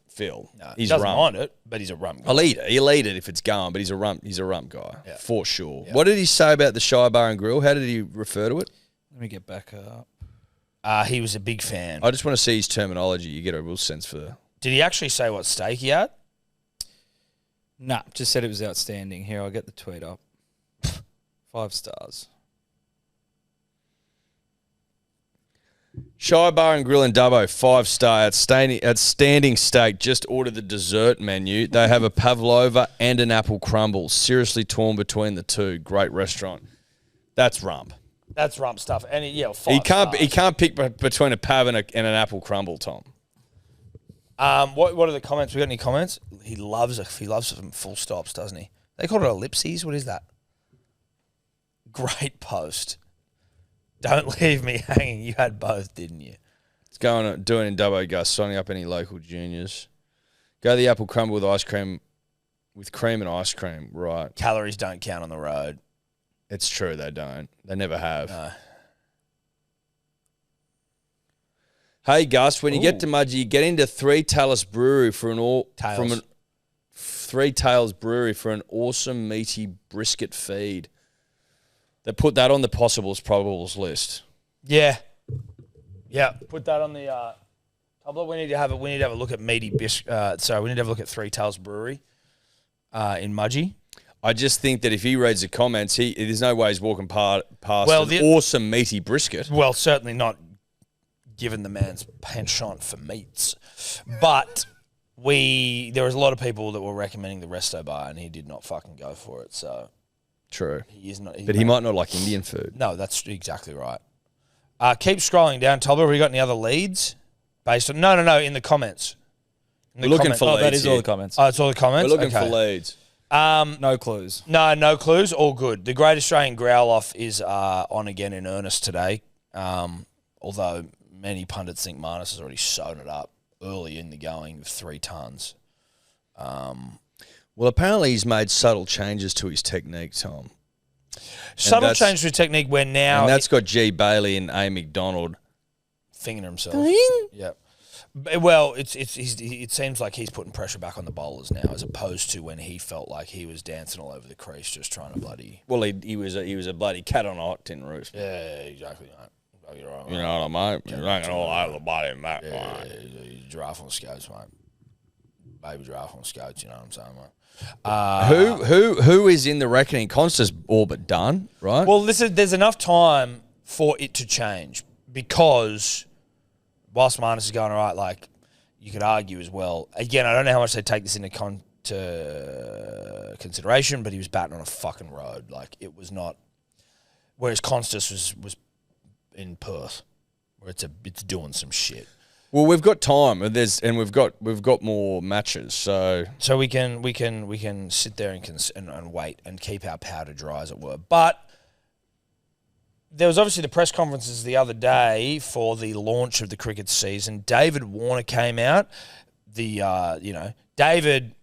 Phil. No, he's he doesn't rump. mind it, but he's a rump guy. He'll eat it if it's going, but he's a rump guy, for sure. Yeah. What did he say about the Shy Bar and Grill? How did he refer to it? Let me get back up. He was a big fan. I just want to see his terminology. You get a real sense for... Did he actually say what steak he had? Nah, just said it was outstanding. Here, I'll get the tweet up. 5 stars. Shy Bar and Grill in Dubbo, 5-star, outstanding steak. Just ordered the dessert menu. They have a pavlova and an apple crumble. Seriously torn between the two. Great restaurant. That's rump. That's rump stuff. And He can't pick between a pav and an apple crumble, Tom. What are the comments? We got any comments? He loves some full stops, doesn't he? They call it ellipses. What is that? Great post. Don't leave me hanging. You had both, didn't you? It's doing in Dubbo, Gus. Signing up any local juniors. Go the apple crumble with ice cream, with cream and ice cream. Right. Calories don't count on the road. It's true, they don't. They never have. No. Hey, Gus, when you get to Mudgee, you get into Three Tails Brewery for Three Tails Brewery for an awesome meaty brisket feed. They put that on the possibles probables list. Yeah. Yeah. Put that on the tablet. We need to have a look at we need to have a look at Three Tails Brewery in Mudgee. I just think that if he reads the comments, there's no way he's walking past an awesome meaty brisket. Well, certainly not given the man's penchant for meats. But there was a lot of people that were recommending the Resto Bar, and he did not fucking go for it. So true. He is not. But he might not like Indian food. No, that's exactly right. Keep scrolling down, Tolber. Have we got any other leads? Based on no, in the comments. We're looking for leads. That is here. all the comments. Oh, it's all the comments? We're looking for leads. No clues. No clues. All good. The Great Australian Growl-Off is on again in earnest today. Although many pundits think Marnus has already sewn it up early in the going with 3 tons. Well, apparently he's made subtle changes to his technique, Tom. Subtle change to technique where now... And that's got G. Bailey and A. McDonald. Fingering himself. Yep. Well, it seems like he's putting pressure back on the bowlers now, as opposed to when he felt like he was dancing all over the crease, just trying to bloody. Well, he was a bloody cat on a hot tin roof. Yeah, exactly. Mate. You're right, you know what I mean? You're hanging all over the body, mate. Yeah, giraffe on skates, mate. Baby giraffe on skates. You know what I'm saying, mate? Who is in the reckoning? Consta's all but done, right? Well, there's enough time for it to change because. Whilst Marnus is going all right, like, you could argue as well. Again, I don't know how much they take this into consideration, but he was batting on a fucking road. Like, it was not... Whereas Constas was in Perth, where it's doing some shit. Well, we've got time, and we've got more matches, so we can sit there and wait and keep our powder dry, as it were. But... There was obviously the press conferences the other day for the launch of the cricket season. David Warner came out. David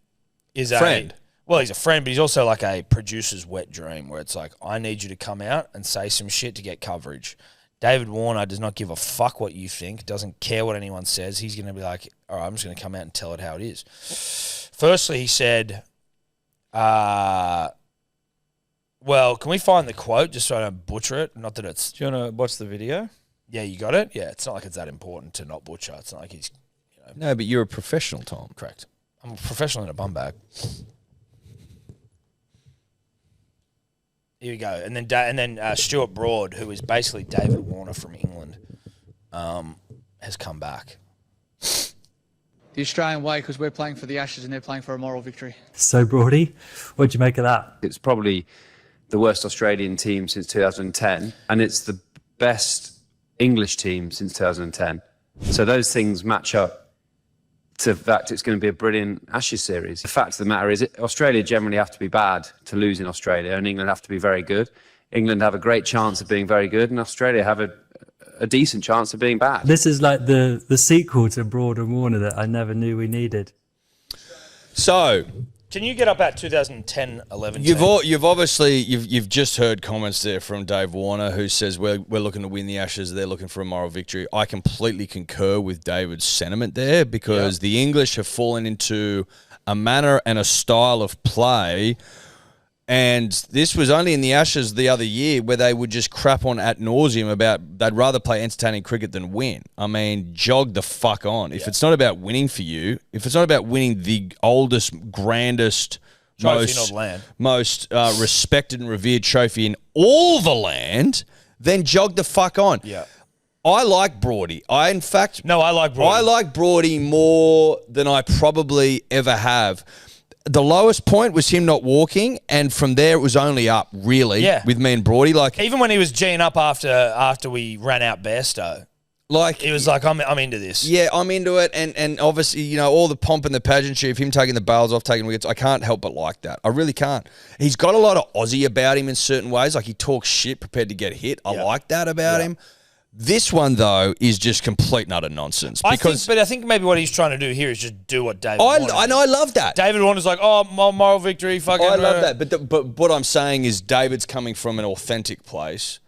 is friend. He's a friend, but he's also like a producer's wet dream where it's like, I need you to come out and say some shit to get coverage. David Warner does not give a fuck what you think, doesn't care what anyone says. He's going to be like, all right, I'm just going to come out and tell it how it is. Firstly, he said, well, can we find the quote just so I don't butcher it? Not that it's... Do you want to watch the video? Yeah, you got it? Yeah, it's not like it's that important to not butcher. It's not like he's... No, but you're a professional, Tom. Correct. I'm a professional in a bum bag. Here we go. And then Stuart Broad, who is basically David Warner from England, has come back. The Australian way, because we're playing for the Ashes and they're playing for a moral victory. So, Broady, what'd you make of that? It's probably the worst Australian team since 2010, and it's the best English team since 2010. So those things match up to the fact it's going to be a brilliant Ashes series. The fact of the matter is Australia generally have to be bad to lose in Australia, and England have to be very good. England have a great chance of being very good, and Australia have a decent chance of being bad. This is like the sequel to Broad and Warner that I never knew we needed. So Can you get up at 2010-11? You've just heard comments there from Dave Warner, who says we're looking to win the Ashes. They're looking for a moral victory. I completely concur with David's sentiment there, because the English have fallen into a manner and a style of play. And this was only in the Ashes the other year where they would just crap on ad nauseum about they'd rather play entertaining cricket than win. I mean, jog the fuck on. If it's not about winning for you, if it's not about winning the oldest, grandest, most respected and revered trophy in all the land, then jog the fuck on. Yeah. I like Broady. I like Broady. I like Broady more than I probably ever have. The lowest point was him not walking, and from there it was only up, really, with me and Broady. Like, even when he was G'ing up after we ran out Bairstow, like he was like, I'm into this. Yeah, I'm into it, and obviously, you know, all the pomp and the pageantry of him taking the bails off, taking wickets, I can't help but like that. I really can't. He's got a lot of Aussie about him in certain ways, like he talks shit prepared to get hit. I like that about him. This one, though, is just complete and utter nonsense. I think maybe what he's trying to do here is just do what David wanted. I know, I love that. David Warner's like, moral victory, fucking. I love that. But what I'm saying is David's coming from an authentic place.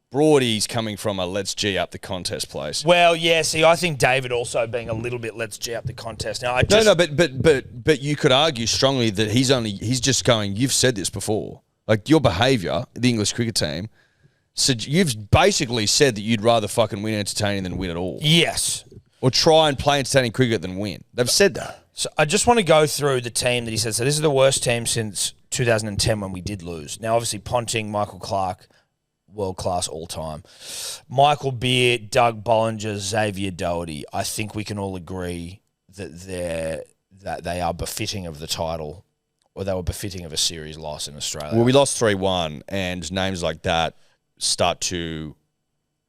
Broady's coming from a let's G up the contest place. Well, yeah, see, I think David also being a little bit let's G up the contest. Now, but you could argue strongly that he's just going, you've said this before. Like, your behaviour, the English cricket team, so you've basically said that you'd rather fucking win entertaining than win at all. Yes. Or try and play entertaining cricket than win. They've said that. So I just want to go through the team that he said. So this is the worst team since 2010 when we did lose. Now, obviously, Ponting, Michael Clarke, world-class all-time. Michael Beard, Doug Bollinger, Xavier Doherty. I think we can all agree that they are befitting of the title, or they were befitting of a series loss in Australia. Well, we lost 3-1, and names like that start to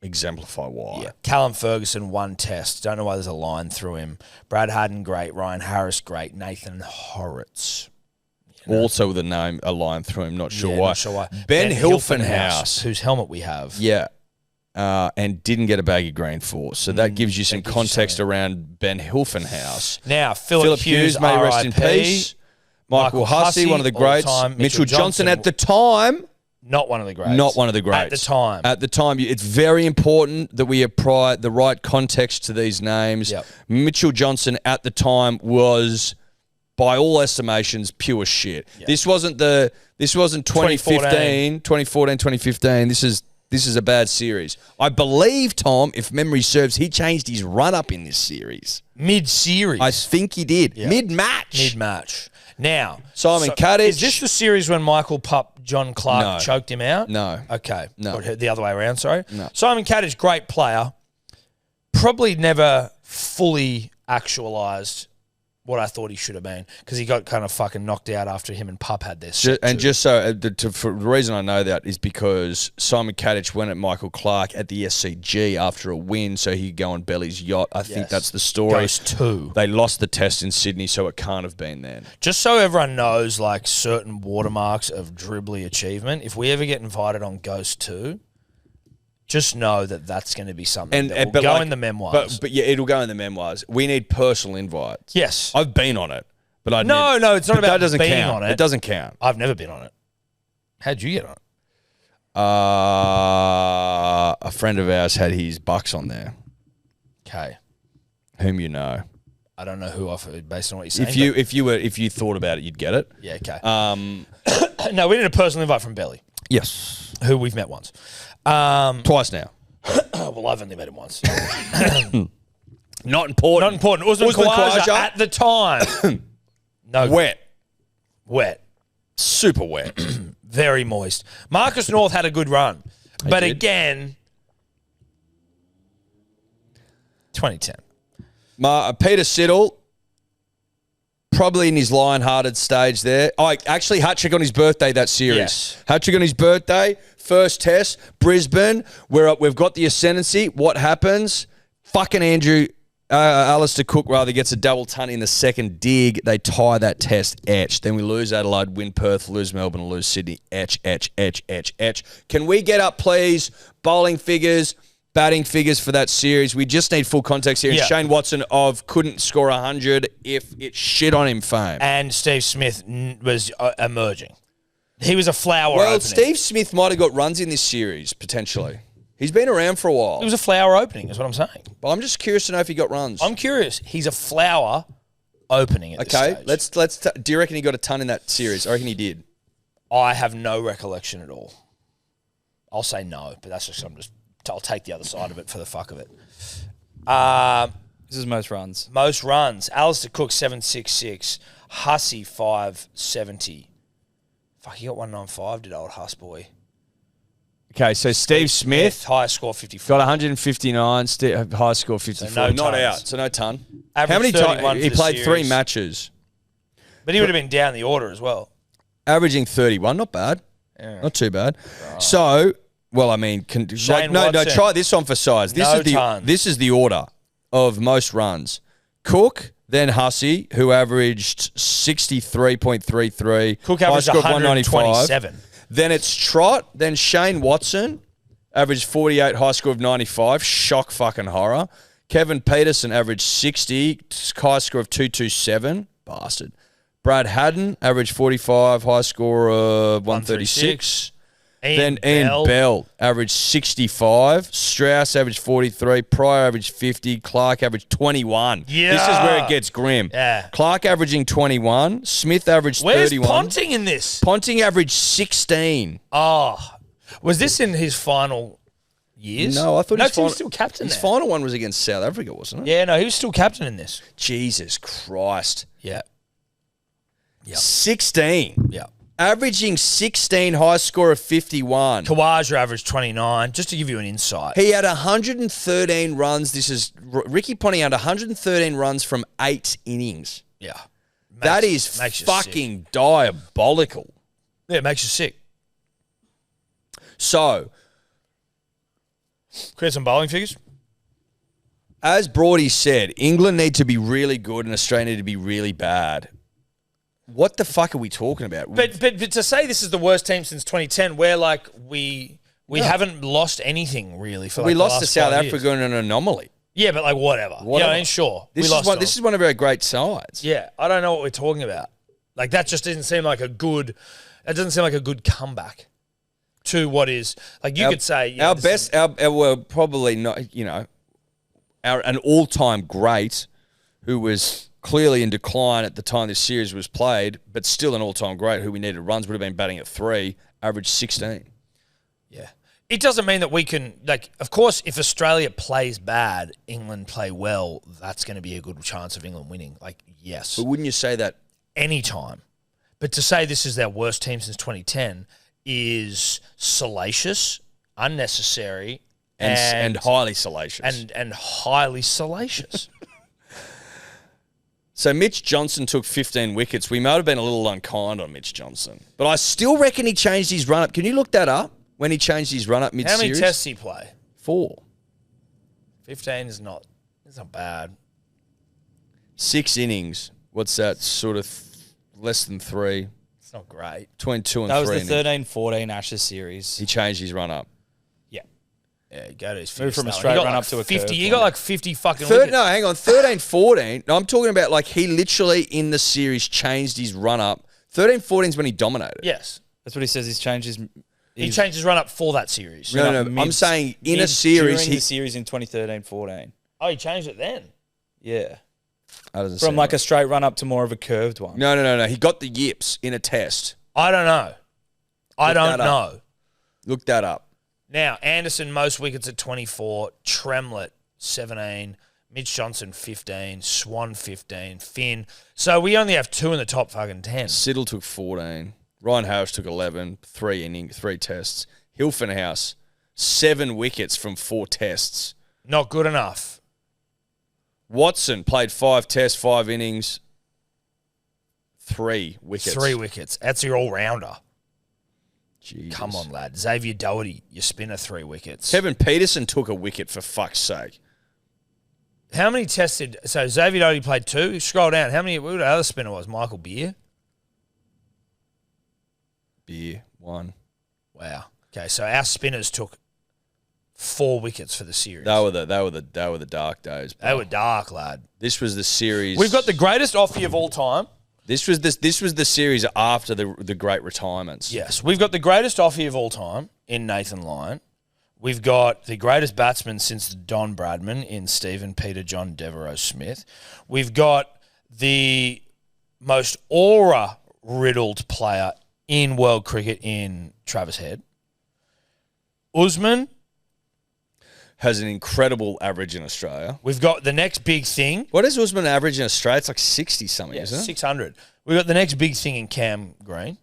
exemplify why. Yeah. Callum Ferguson, 1 test. Don't know why there's a line through him. Brad Haddin, great. Ryan Harris, great. Nathan Horrocks. Also with a line through him. Not sure why. Not sure why. Ben Hilfenhaus, whose helmet we have. Yeah. And didn't get a baggy green for. So that gives you some context around Ben Hilfenhaus. Now, Philip Hughes, may rest in peace. Michael Hussey, one of the greats. Mitchell Johnson at the time. Not one of the greats. Not one of the greats. At the time. At the time. It's very important that we apply the right context to these names. Yep. Mitchell Johnson at the time was, by all estimations, pure shit. Yep. This wasn't 2014, 2015. This is a bad series. I believe, Tom, if memory serves, he changed his run-up in this series. Mid-series. I think he did. Yep. Mid-match. Now, Simon Kadich. Is this the series when Michael John Clarke choked him out? No. Okay. No. Or the other way around, sorry. No. Simon Kadich, great player. Probably never fully actualised what I thought he should have been, because he got kind of fucking knocked out after him and Pup had their set. And just so, for the reason I know that is because Simon Kadich went at Michael Clarke at the SCG after a win, so he could go on Belly's yacht. I think that's the story. Ghost 2. They lost the test in Sydney, so it can't have been then. Just so everyone knows, like, certain watermarks of dribbly achievement, if we ever get invited on Ghost 2, just know that that's going to be something that will go in the memoirs. But yeah, it'll go in the memoirs. We need personal invites. Yes. I've been on it, but I No, it's not about being count. on it. It doesn't count. I've never been on it. How'd you get on it? A friend of ours had his bucks on there. Okay. Whom you know. I don't know who offered based on what you're saying. If you thought about it, you'd get it. Yeah, okay. No, we need a personal invite from Belly. Yes. Who we've met once. Twice now. Well, I've only met him once. Not important. Not important. Usman Khawaja at the time. No. Wet. Super wet. Very moist. Marcus North had a good run. But again, 2010. Peter Siddle, probably in his lion-hearted stage there. Actually, hat-trick on his birthday that series. Yes. Hat-trick on his birthday. First test, Brisbane. We've got the ascendancy. What happens? Fucking Alistair Cook gets a double ton in the second dig. They tie that test, etched. Then we lose Adelaide, win Perth, lose Melbourne, lose Sydney, etch. Can we get up, please? Bowling figures. batting figures for that series. We just need full context here. And Yeah. Shane Watson couldn't score 100 if it shit on him fame. And Steve Smith was emerging. He was a flower Well, opening. Steve Smith might have got runs in this series, potentially. He's been around for a while. It was a flower opening, is what I'm saying. But I'm just curious to know if he got runs. I'm curious. He's a flower opening at Okay, this stage. let's. Do you reckon he got a ton in that series? I reckon he did. I have no recollection at all. I'll say no, but that's just I'll take the other side of it for the fuck of it. This is most runs. Most runs. Alistair Cook 766. Hussey 570. Fuck, he got 195. Did old Huss boy? Okay, so Steve Smith highest score 54. got 159. High score 54. So no Not tons. out. So no ton. Average How many 31 times for he the played? 3 series. matches, But he would have been down the order as well. averaging 31. Not bad. Yeah. Not too bad. So, well, I mean, Shane no. Watson. Try this on for size. No tons. This is the order of most runs. Cook, then Hussey, who averaged 63.33. Cook high averaged score of 127. Then it's Trott. Then Shane Watson, averaged 48, high score of 95. Shock fucking horror. Kevin Peterson averaged 60, high score of 227. Bastard. Brad Haddon averaged 45, high score of 136. Then Ian Bell averaged 65. Strauss averaged 43. Pryor averaged 50. Clark averaged 21. Yeah. This is where it gets grim. Yeah. Clark averaging 21. Smith averaged Where's 31. Ponting in this? Ponting averaged 16. Oh, was this in his final years? No, I thought no, his 'cause he was final, still captain his there. final one was against South Africa, wasn't it? Yeah, no, he was still captain in this. Jesus Christ. Yeah. Yep. 16. Yeah. Averaging 16, high score of 51. Kawaja averaged 29, just to give you an insight. He had 113 runs. Ricky Ponting had 113 runs from 8 innings. Yeah. That is fucking diabolical. Yeah, it makes you sick. So, Create some bowling figures. as Brody said, England need to be really good and Australia need to be really bad. What the fuck are we talking about? But to say this is the worst team since 2010, where like we haven't lost anything really for like we the lost last to South 5 years. Africa in an anomaly. Yeah, but like whatever. Whatever. Yeah, I mean, sure. This we is lost. this is one of our great sides. Yeah, I don't know what we're talking about. Like that just doesn't seem like a good. It doesn't seem like a good comeback to what is like you could say Our best, well, probably not. An all-time great, who was clearly in decline at the time this series was played, but still an all-time great who we needed runs, would have been batting at 3, average 16. Yeah. It doesn't mean that we can, like, of course, if Australia plays bad, England play well, that's going to be a good chance of England winning. Like, yes. But wouldn't you say that? Anytime. But to say this is their worst team since 2010 is salacious, unnecessary, And highly salacious. and highly salacious. So Mitch Johnson took 15 wickets. We might have been a little unkind on Mitch Johnson. But I still reckon he changed his run-up. Can you look that up? When he changed his run-up How mid-series? many tests he play? 4. 15 is not, it's not bad. 6 innings. What's that? Sort of less than 3. It's not great. Between 2 and That was 3 the innings. 13-14 Ashes series. He changed his run-up. Yeah, go to his Moved fierce from a now. straight He got run like up to a 50. curve He one. got like 50 fucking Third, wickets. no, hang on. 13-14. No, I'm talking about like he literally in the series changed his run-up. 13-14 is when he dominated. Yes. That's what he says. He's changed his. He changed his run up for that series. No, I'm saying in a series, during the series in 2013-14. Oh, he changed it then. Yeah, That doesn't from sound like right. a straight run up to more of a curved one. No. He got the yips in a test. I don't know. I Look don't that up. know. Look that up. Now, Anderson, most wickets at 24. Tremlett, 17. Mitch Johnson, 15. Swan, 15. Finn. So we only have 2 in the top fucking 10. Siddle took 14. Ryan Harris took 11. 3 tests. Hilfenhaus, 7 wickets from 4 tests. Not good enough. Watson played 5 tests, 5 innings, 3 wickets. 3 wickets. That's your all-rounder. Jesus. Come on, lad. Xavier Doherty, your spinner, 3 wickets. Kevin Peterson took a wicket, for fuck's sake. How many tests did... So Xavier Doherty played 2. Scroll down. How many... What the other spinner was? Michael Beer? Beer, 1. Wow. Okay, so our spinners took 4 wickets for the series. They were the dark days. Bro. They were dark, lad. This was the series. We've got the greatest offie of all time. This was the series after the great retirements. Yes, we've got the greatest offie of all time in Nathan Lyon. We've got the greatest batsman since Don Bradman in Stephen Peter John Devereaux Smith. We've got the most aura-riddled player in world cricket in Travis Head. Usman. Has an incredible average in Australia. We've got the next big thing. What is Usman average in Australia? It's like 60-something, isn't it? 600. We've got the next big thing in Cam Green.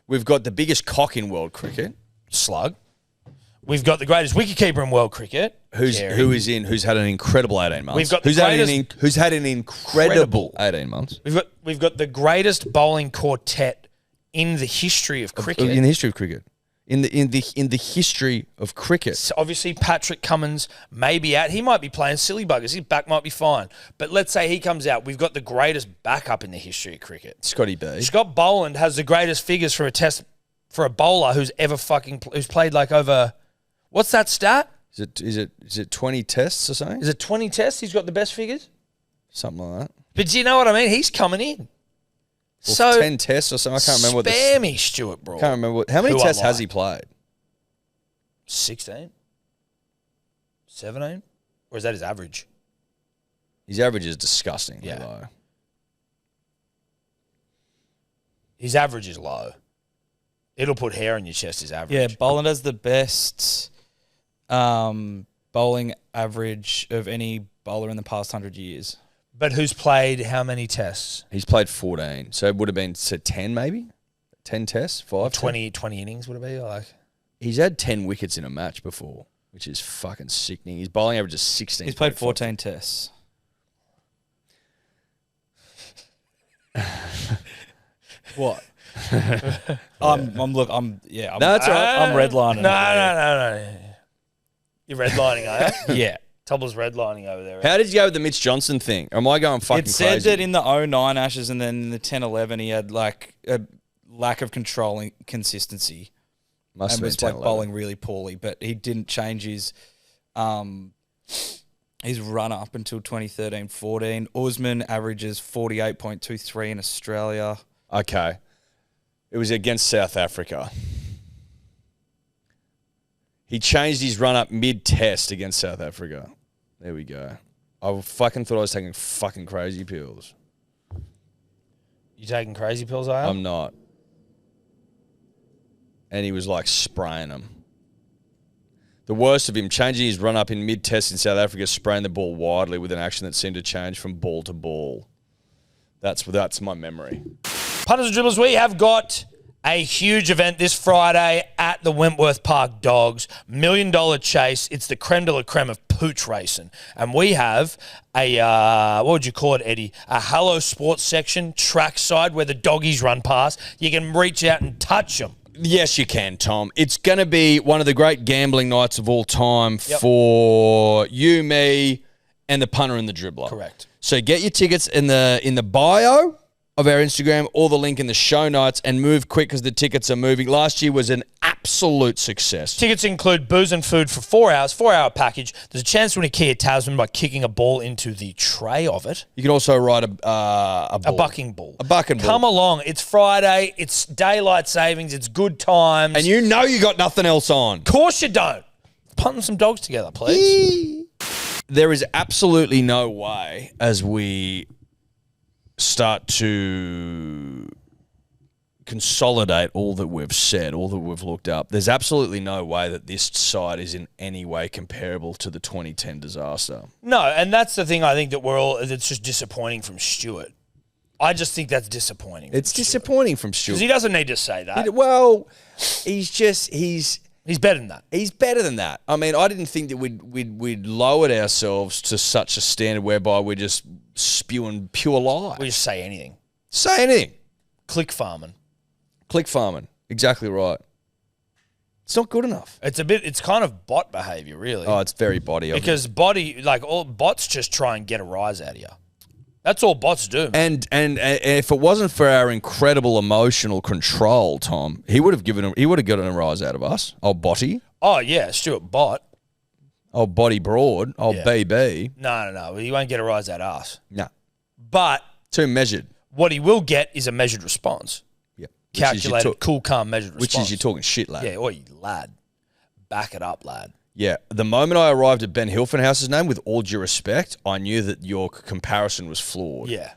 We've got the biggest cock in world cricket. Slug. We've got the greatest wicketkeeper in world cricket. Who's had an incredible 18 months. We've got the who's had an incredible 18 months. We've got the greatest bowling quartet in the history of cricket. In the history of cricket. In the history of cricket. So obviously, Patrick Cummins may be out. He might be playing silly buggers. His back might be fine. But let's say he comes out. We've got the greatest backup in the history of cricket. Scotty B. Scott Boland has the greatest figures for a test for a bowler who's ever who's played like over. What's that stat? Is it 20 tests or something? Is it 20 tests? He's got the best figures. Something like that. But do you know what I mean? He's coming in. Or So 10 tests or something. I can't remember what spammy Stuart bro. Can't remember how many tests has he played? 16? 17? Or is that his average? His average is disgusting. Yeah. Low. His average is low. It'll put hair on your chest, his average. Yeah, Boland has the best bowling average of any bowler in the past 100 years. But who's played how many tests? He's played 14. So it would have been 10 maybe? 10 tests? 5? 20 innings would it be? Like He's had 10 wickets in a match before, which is fucking sickening. His bowling average is 16. He's played 14 tests. What? I'm redlining. No. You're redlining, are you? Yeah. Tubble's redlining over there. How did you go with the Mitch Johnson thing? Am I going fucking It said crazy? that in the 09 Ashes and then in the 10-11 he had like a lack of controlling consistency. Must and have was been like 10, bowling really poorly, but he didn't change his run up until 2013-14. Usman averages 48.23 in Australia. Okay. It was against South Africa. He changed his run up mid-test against South Africa. There we go. I fucking thought I was taking fucking crazy pills. You taking crazy pills, are you? I'm not. And he was like spraying them. The worst of him, changing his run up in mid-test in South Africa, spraying the ball widely with an action that seemed to change from ball to ball. That's my memory. Punters and dribblers, we have got a huge event this Friday at the Wentworth Park Dogs. $1 million chase. It's the creme de la creme of pooch racing. And we have a, what would you call it, Eddie? A Hello Sports section, trackside, where the doggies run past. You can reach out and touch them. Yes, you can, Tom. It's going to be one of the great gambling nights of all time for you, me, and the punter and the dribbler. Correct. So get your tickets in the bio of our Instagram or the link in the show notes and move quick because the tickets are moving. Last year was an absolute success. Tickets include booze and food for 4 hours, 4-hour package. There's a chance to win a Kia Tasman by kicking a ball into the tray of it. You can also ride a ball. A bucking ball. A bucking ball. Come along. It's Friday. It's daylight savings. It's good times. And you know you got nothing else on. Of course you don't. Punting some dogs together, please. There is absolutely no way as we start to consolidate all that we've said, all that we've looked up. There's absolutely no way that this side is in any way comparable to the 2010 disaster. No, and that's the thing I think that it's just disappointing from Stuart. I just think that's disappointing. It's disappointing from Stuart. Because he doesn't need to say that. Well, he's better than that. He's better than that. I mean, I didn't think that we'd lowered ourselves to such a standard whereby we're just spewing pure lies. We just say anything. Say anything. Click farming. Exactly right. It's not good enough. It's kind of bot behavior, really. Oh, it's very body. Because all bots just try and get a rise out of you. That's all bots do. And if it wasn't for our incredible emotional control, Tom, he would have gotten a rise out of us. Oh, Botty. Oh yeah, Stuart Bot. Old body broad, old Yeah. BB. No. He won't get a rise out ass. No. But Too measured. what he will get is a measured response. Yeah. Calculated, cool, calm, measured response. Which is you're talking shit, lad. Yeah, oi, lad. Back it up, lad. Yeah. The moment I arrived at Ben Hilfenhaus's name, with all due respect, I knew that your comparison was flawed. Yeah.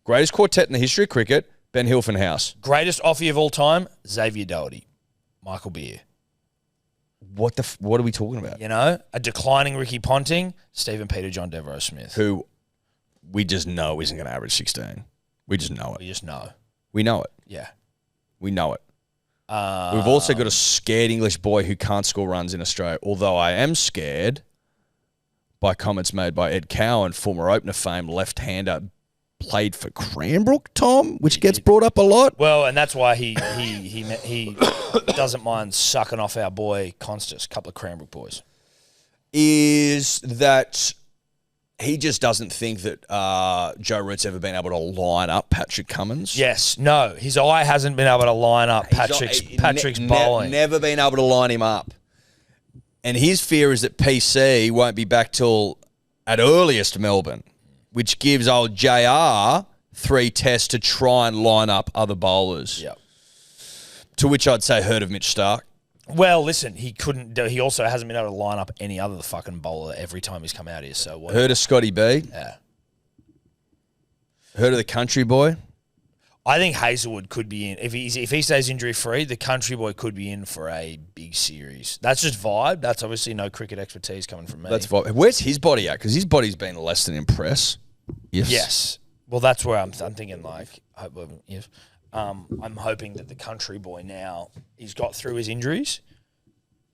Greatest quartet in the history of cricket, Ben Hilfenhaus. Greatest offie of all time, Xavier Doherty. Michael Beer. What are we talking about? You know, a declining Ricky Ponting, Stephen Peter John Devereux Smith. Who we just know isn't going to average 16. We just know it. We just know. We know it. Yeah. We know it. We've also got a scared English boy who can't score runs in Australia, although I am scared by comments made by Ed Cowan, former opener fame, left-hander, played for Cranbrook, Tom, which gets brought up a lot. Well, and that's why he doesn't mind sucking off our boy Constus, a couple of Cranbrook boys. Is that he just doesn't think that Joe Root's ever been able to line up Patrick Cummins. Yes, no, his eye hasn't been able to line up Patrick's bowling. Never been able to line him up. And his fear is that PC won't be back till at earliest Melbourne, which gives old JR 3 tests to try and line up other bowlers. Yep. To which I'd say heard of Mitch Stark. Well, listen, he couldn't. He also hasn't been able to line up any other fucking bowler every time he's come out here. So what? Heard of Scotty B. Yeah. Heard of the country boy. I think Hazelwood could be in if he stays injury free. The country boy could be in for a big series. That's just vibe. That's obviously no cricket expertise coming from me. That's vibe. Where's his body at? Because his body's been less than impress. Yes. Well, that's where I'm thinking. Like, yes. I'm hoping that the country boy now he's got through his injuries,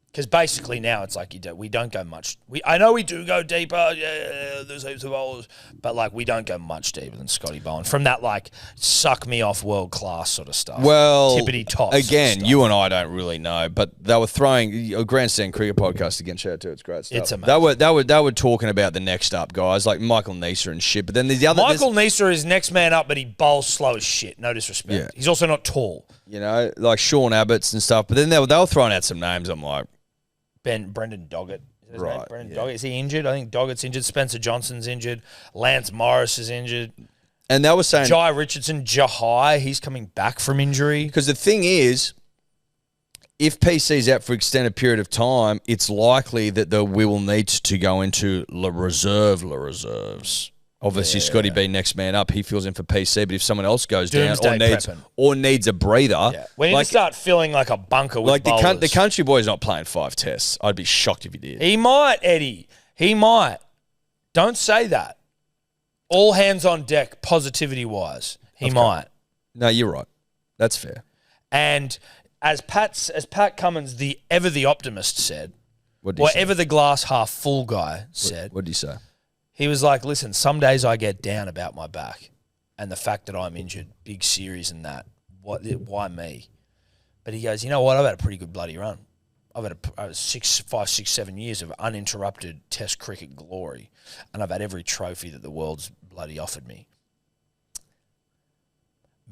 because basically now it's like we don't go much. I know we do go deeper. Yeah, there's heaps of bowlers, but like we don't go much deeper than Scotty Bowen from that like suck me off world class sort of stuff. Well, tippity top. Again, sort of you and I don't really know, but they were throwing a Grandstand Cricket podcast again. Shout out to it, it's great stuff. It's amazing. They were talking about the next up guys like Michael Neser and shit. But then the other Michael Neser is next man up, but he bowls slow as shit. No disrespect. Yeah. He's also not tall. You know, like Sean Abbott's and stuff. But then they were throwing out some names. I'm like, Brendan Doggett. Is his Right, name? Brendan yeah. Doggett. Is he injured? I think Doggett's injured. Spencer Johnson's injured. Lance Morris is injured. and they were saying Jai Richardson, Jahai, he's coming back from injury. because the thing is, if PC's out for extended period of time, it's likely that we will need to go into La reserves. Obviously, Scotty B next man up. He fills in for PC, but if someone else goes Doomsday down prepping. or needs a breather, Yeah. We need to start feeling like a bunker with like bowlers. the country boy's not playing 5 tests. I'd be shocked if he did. He might, Eddie. He might. Don't say that. All hands on deck, positivity-wise. He might. No, you're right. That's fair. And as Pat Cummins, the optimist said, What did or you say? ever the glass half full guy said, What did you say? he was like, listen, some days I get down about my back and the fact that I'm injured, big series and that. Why me? But he goes, you know what? I've had a pretty good bloody run. I've had 5, 6, 7 years of uninterrupted Test cricket glory, and I've had every trophy that the world's bloody offered me.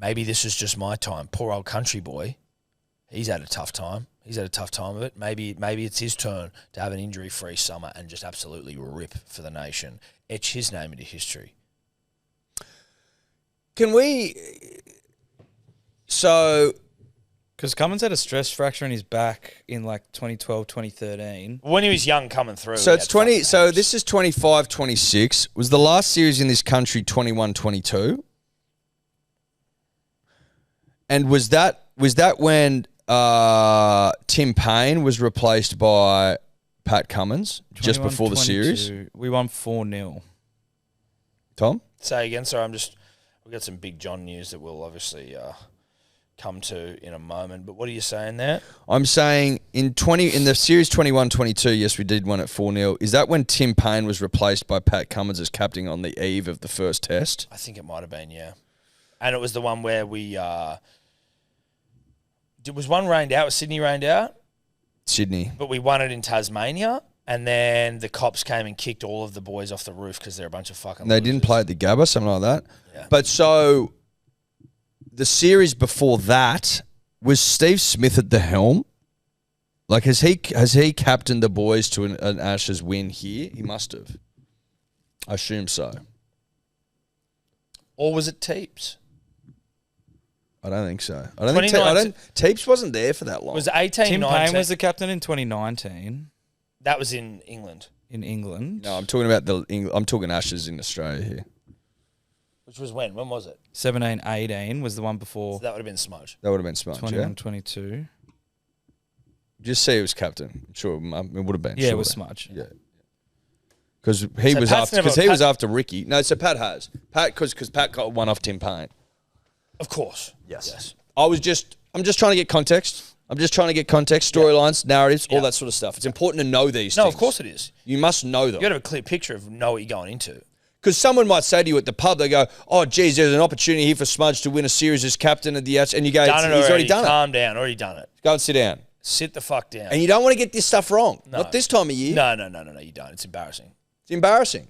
Maybe this is just my time. Poor old country boy. He's had a tough time. He's had a tough time of it. Maybe it's his turn to have an injury-free summer and just absolutely rip for the nation. Etch his name into history. Can we? So Because Cummins had a stress fracture in his back in like 2012, 2013. When he was young coming through. So he it's had 20. fucking So names. this is 25, 26. Was the last series in this country 21, 22? And was that when Tim Payne was replaced by Pat Cummins just 21, before the series? 22, we won 4-0. Tom? Say again, sorry, we've got some Big John news that we'll obviously come to in a moment. But what are you saying there? I'm saying in the series 21-22, yes, we did one at 4-0. Is that when Tim Payne was replaced by Pat Cummins as captain on the eve of the first test? I think it might have been, yeah. And it was the one where we was one rained out? Was Sydney rained out? Sydney. But we won it in Tasmania, and then the cops came and kicked all of the boys off the roof because they're a bunch of fucking They didn't losers. play at the Gabba, something like that. Yeah. But so the series before that, was Steve Smith at the helm? Like, has he captained the boys to an Ashes win here? He must have. I assume so. Or was it Teeps? I don't think so. Teeps wasn't there for that long. Was it 18, Tim 19? Payne was the captain in 2019 That was in England. in England. No, I'm talking about I'm talking Ashes in Australia here. Which was when? When was it? 17-18 was the one before. So that would have been Smudge. That would have been smart. 21-22. Just say he was captain. I'm sure it would have been. Yeah, sure. it was Smudge. Yeah. Because he was after Ricky. No, so Pat has. Because Pat got one off Tim Payne. Of course. Yes. I'm just trying to get context. Storylines, narratives, all that sort of stuff. It's important to know these No, things. of course it is. You must know them. You got to have a clear picture of know what you're going into. Because someone might say to you at the pub, they go, "Oh, geez, there's an opportunity here for Smudge to win a series as captain of the Ashes," and you go, "He's already done it. Calm down. Already done it. Go and sit down." Sit the fuck down. And you don't want to get this stuff wrong. No. Not this time of year. No, you don't. It's embarrassing. It's embarrassing.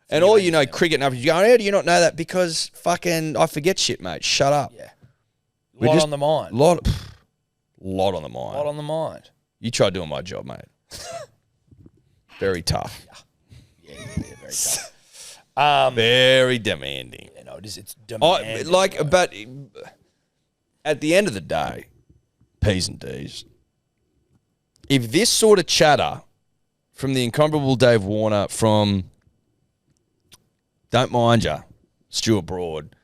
And all you know, cricket and everything. You go, how do you not know that? Because fucking I forget shit, mate. Shut up. Yeah. Lot on the mind. Lot on the mind. Lot on the mind. You try doing my job, mate. Very tough. Yeah, very tough. Very demanding. You know, it's demanding. But at the end of the day, P's and D's. If this sort of chatter from the incomparable Dave Warner, from don't mind ya, Stuart Broad,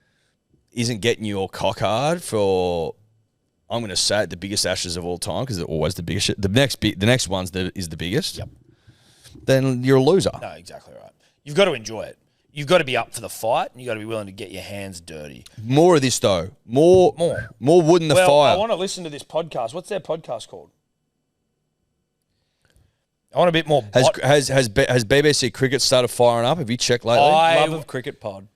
isn't getting you all cock hard for, I'm going to say it, the biggest Ashes of all time, because they're always the biggest. The next one's is the biggest. Yep. Then you're a loser. No, exactly right. You've got to enjoy it. You've got to be up for the fight, and you've got to be willing to get your hands dirty. More of this though. More wood in the fire. I want to listen to this podcast. What's their podcast called? I want a bit more. Has BBC Cricket started firing up? Have you checked lately? Love of Cricket pod.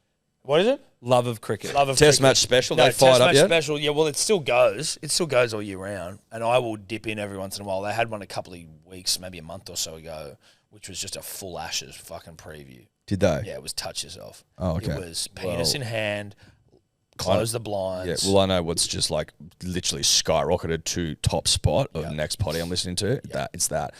What is it? Love of Cricket. Love of Test cricket. match special. No, they fired test up match yet? special. Yeah, well, it still goes. It still goes all year round, and I will dip in every once in a while. They had one a couple of weeks, maybe a month or so ago, which was just a full Ashes fucking preview. Did they? Yeah, it was touch yourself. Oh, okay. It was penis in hand, close the blinds. Yeah, well, I know what's just like literally skyrocketed to top spot of the next potty I'm listening to. It's that.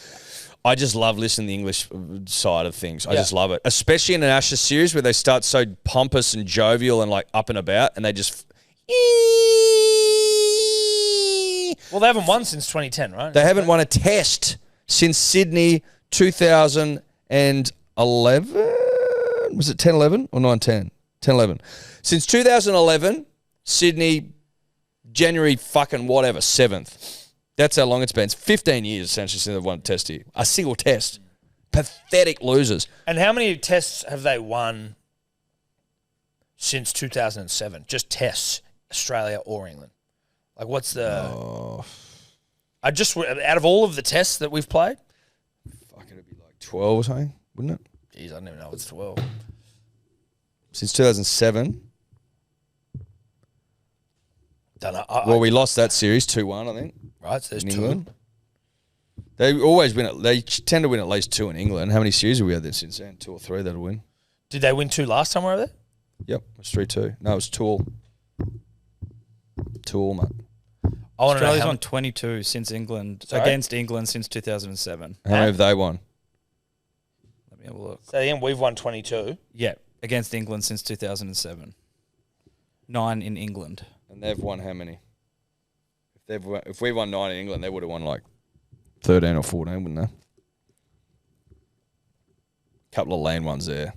I just love listening to the English side of things. I just love it. Especially in an Ashes series where they start so pompous and jovial and like up and about, and they just... Well, they haven't won since 2010, right? They haven't won a test since Sydney 2011. Was it 10-11 or 9-10? 10-11. Since 2011, Sydney, January fucking whatever, 7th. That's how long it's been. It's 15 years essentially since they've won a test here. A single test. Pathetic losers. And how many tests have they won since 2007? Just tests, Australia or England? Like, what's the... out of all of the tests that we've played? Fuck, it'd be like 12 or something, wouldn't it? Jeez, I don't even know it's 12. Since 2007. Don't know. Well, we lost that series 2-1, I think. Right, so there's in two. England. They always win. They tend to win at least 2 in England. How many series have we had there since then? 2 or 3 that'll win. Did they win 2 last time we were there? Yep, it was 3-2. No, it was 2-all. 2-all, mate. I want to know Australia's how won 22 since England, Sorry? against England since 2007. How many have they won? Let me have a look. So again, we've won 22. Yeah, against England since 2007. 9 in England. And they've won how many? If we won 9 in England, they would have won like 13 or 14, wouldn't they? Couple of lane ones there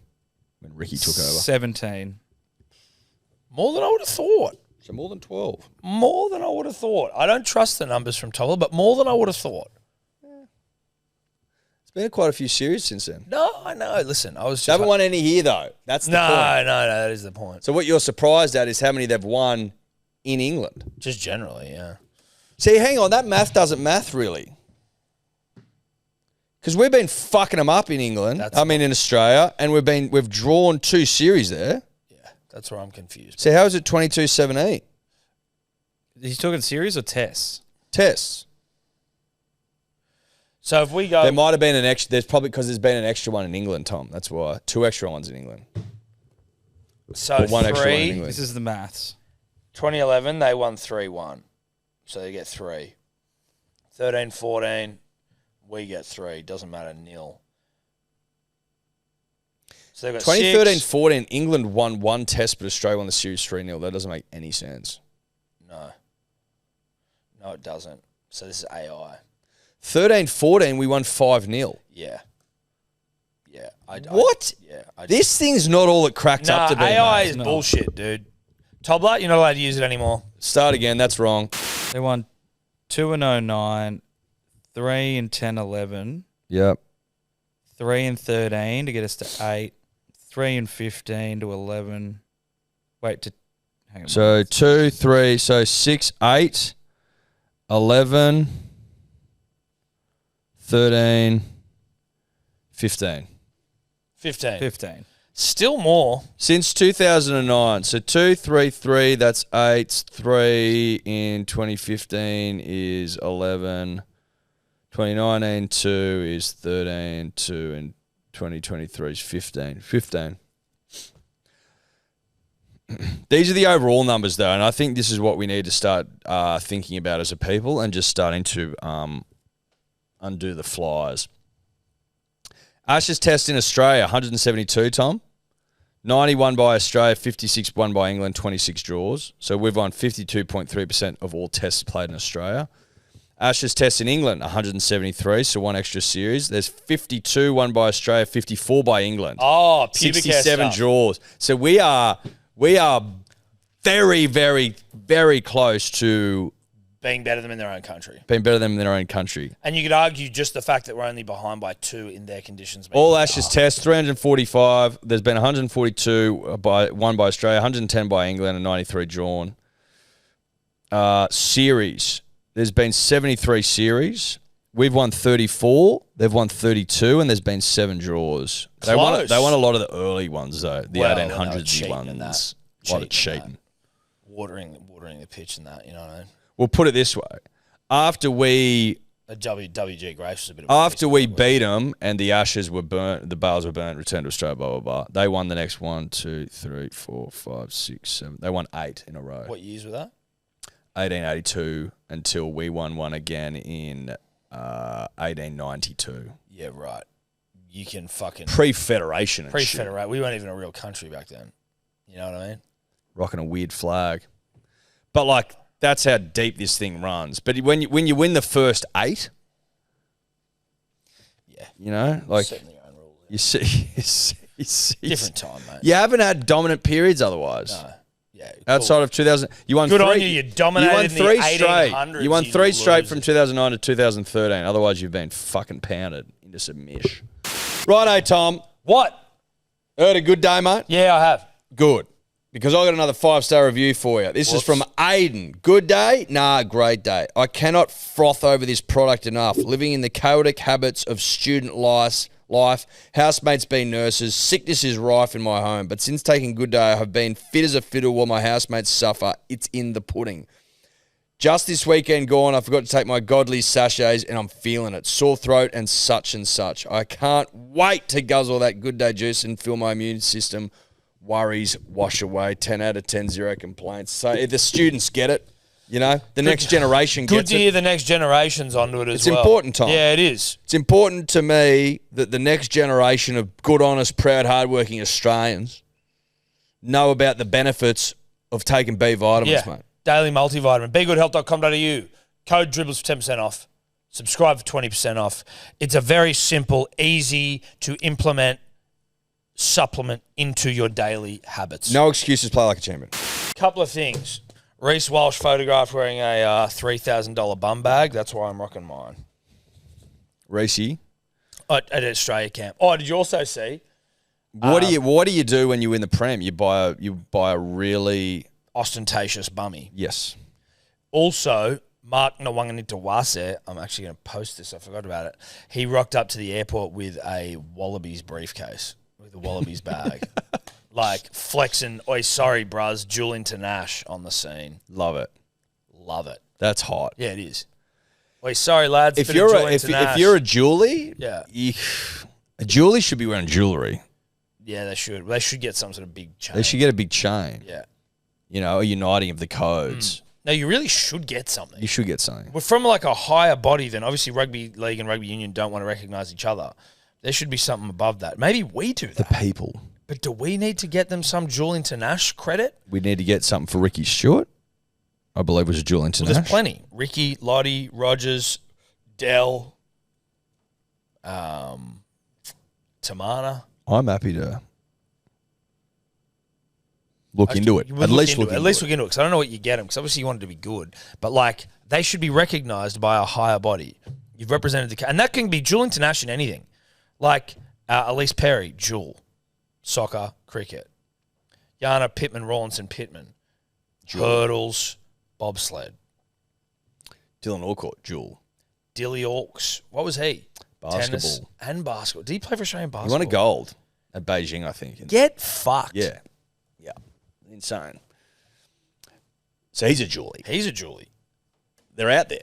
when Ricky took over. 17. More than I would have thought. So more than 12. More than I would have thought. I don't trust the numbers from Toller, but more than I would have thought. It's been quite a few series since then. No, I know. Listen, I was just... They haven't won any here, though. That's the point. No, that is the point. So what you're surprised at is how many they've won in England. Just generally, yeah. See, hang on. That math doesn't math, really. Because we've been fucking them up in England. In Australia. And we've drawn 2 series there. Yeah, that's where I'm confused. So how is it 22-17? He's talking series or tests? Tests. So if we go... There might have been an extra... There's probably... Because there's been an extra one in England, Tom. That's why. 2 extra ones in England. So Or 1 extra one in 3... England. This is the maths. 2011, they won 3-1. So they get 3. 13, 14, We get 3. Doesn't matter, nil. So they've got 2013-14, England won one test, but Australia won the series 3-0. That doesn't make any sense. No, it doesn't. So this is AI. 13-14, we won 5-0. Yeah. What? Yeah. This thing's not all it cracked up to be. AI mate. is bullshit, dude. Tobler, you're not allowed to use it anymore. Start again. That's wrong. They won 2-09, 3-10-11, Yep. 3-13 to get us to 8, 3-15 to 11. Hang on. So 2, 3, so 6, 8, 11, 13, 15. 15. Still more. Since 2009. So 2, 3, 3, that's 8. 3 in 2015 is 11. 2019, 2 is 13. 2 in 2023 is 15. 15. These are the overall numbers, though, and I think this is what we need to start thinking about as a people and just starting to undo the flies. Ashes Test in Australia, 172, Tom. 91 by Australia, 56 won by England, 26 draws. So we've won 52.3% of all tests played in Australia. Ashes Test in England, 173, so one extra series. There's 52 won by Australia, 54 by England. Oh, pubic hair 67 stuff. draws. So we are very, very, very close to Being better than in their own country. being better than their own country. And you could argue just the fact that we're only behind by 2 in their conditions. All Ashes Tests, 345. There's been 142 won by Australia, 110 by England, and 93 drawn. Series. There's been 73 series. We've won 34. They've won 32, and there's been 7 draws. They won a lot of the early ones, though. The Well, 1800s they were cheating ones. and A lot of cheating cheating. Watering the pitch and that, you know what I mean? We'll put it this way. After we WG Grace was a bit of After we beat them and the ashes were burnt, the bales were burnt, returned to Australia, blah, blah, blah, they won the next 1, 2, 3, 4, 5, 6, 7. They won 8 in a row. What years were that? 1882 until we won one again in 1892. Yeah, right. You can fucking... Pre-Federation and shit. Pre-Federate. We weren't even a real country back then. You know what I mean? Rocking a weird flag. But, like, that's how deep this thing runs. But when you win the first 8... Yeah. You know? Like, Setting your own rules. you see... Different time, mate. You haven't had dominant periods otherwise. No. Yeah. Outside of 2000, you won Good 3. on you. You dominated won in 3 the straight. 1800s. You won 3 straight from loser. 2009 to 2013. Otherwise, you've been fucking pounded into some mish. Righto, Tom. What? Heard a good day, mate? Yeah, I have. Good. Because I got another 5-star review for you. This is from Aiden. Good day? Nah, great day. I cannot froth over this product enough. Living in the chaotic habits of student life, housemates being nurses, sickness is rife in my home. But since taking Good Day, I have been fit as a fiddle while my housemates suffer. It's in the pudding. Just this weekend gone, I forgot to take my godly sachets and I'm feeling it. Sore throat and such and such. I can't wait to guzzle that Good Day juice and feel my immune system worries wash away. 10 out of 10, 0 complaints. So if the students get it, you know, the next generation Good gets to hear it. the next generation's onto it as It's well. important, Tom. Yeah, it is. It's important to me that the next generation of good, honest, proud, hardworking Australians know about the benefits of taking B vitamins, Yeah. mate. Daily multivitamin. BeGoodHealth.com.au. Code Dribbles for 10% off. Subscribe for 20% off. It's a very simple, easy to implement supplement into your daily habits. No excuses, play like a champion. Couple of things. Reece Walsh photographed wearing a $3,000 bum bag. That's why I'm rocking mine. Reece, At Australia camp. Oh, did you also see what do you do when you win the Prem? You buy a really ostentatious bummy? yes. Also, Mark Nwanganitawase, I'm actually going to post this. I forgot about it. He rocked up to the airport with a Wallabies briefcase, with a Wallabies bag. Like flexing, oi, sorry, bruz, Jewel Internash on the scene. Love it. Love it. That's hot. Yeah, it is. Oi, sorry, lads. If bit of you're Jewel if Internash. you're a Julie, Yeah. a Julie should be wearing jewelry. Yeah, they should. They should get some sort of big chain. They should get a big chain. Yeah. You know, a uniting of the codes. No, you really should get something. You should get something. We're from like a higher body than obviously rugby league and rugby union don't want to recognise each other. There should be something above that. Maybe we do that. The people. But do we need to get them some dual international credit? We need to get something for Ricky Stuart. I believe it was a dual Well, international. there's plenty. Ricky, Lottie, Rogers, Dell, Tamana. I'm happy to look into it. You At would least look At least look into it because I don't know what you get them because obviously you want it to be good. But like they should be recognised by a higher body. You've represented the and that can be dual international in anything. Like Elise Perry, dual, soccer, cricket. Yana Pittman, Rawlinson Pittman, hurdles, bobsled. Dylan Orcourt, dual. Dilly Orks, what was he? Basketball. Tennis and basketball. Did he play for Australian He basketball? won a gold at Beijing, I think. Get fucked. Yeah. Yeah. Insane. So he's a Julie. He's a Julie. They're out there.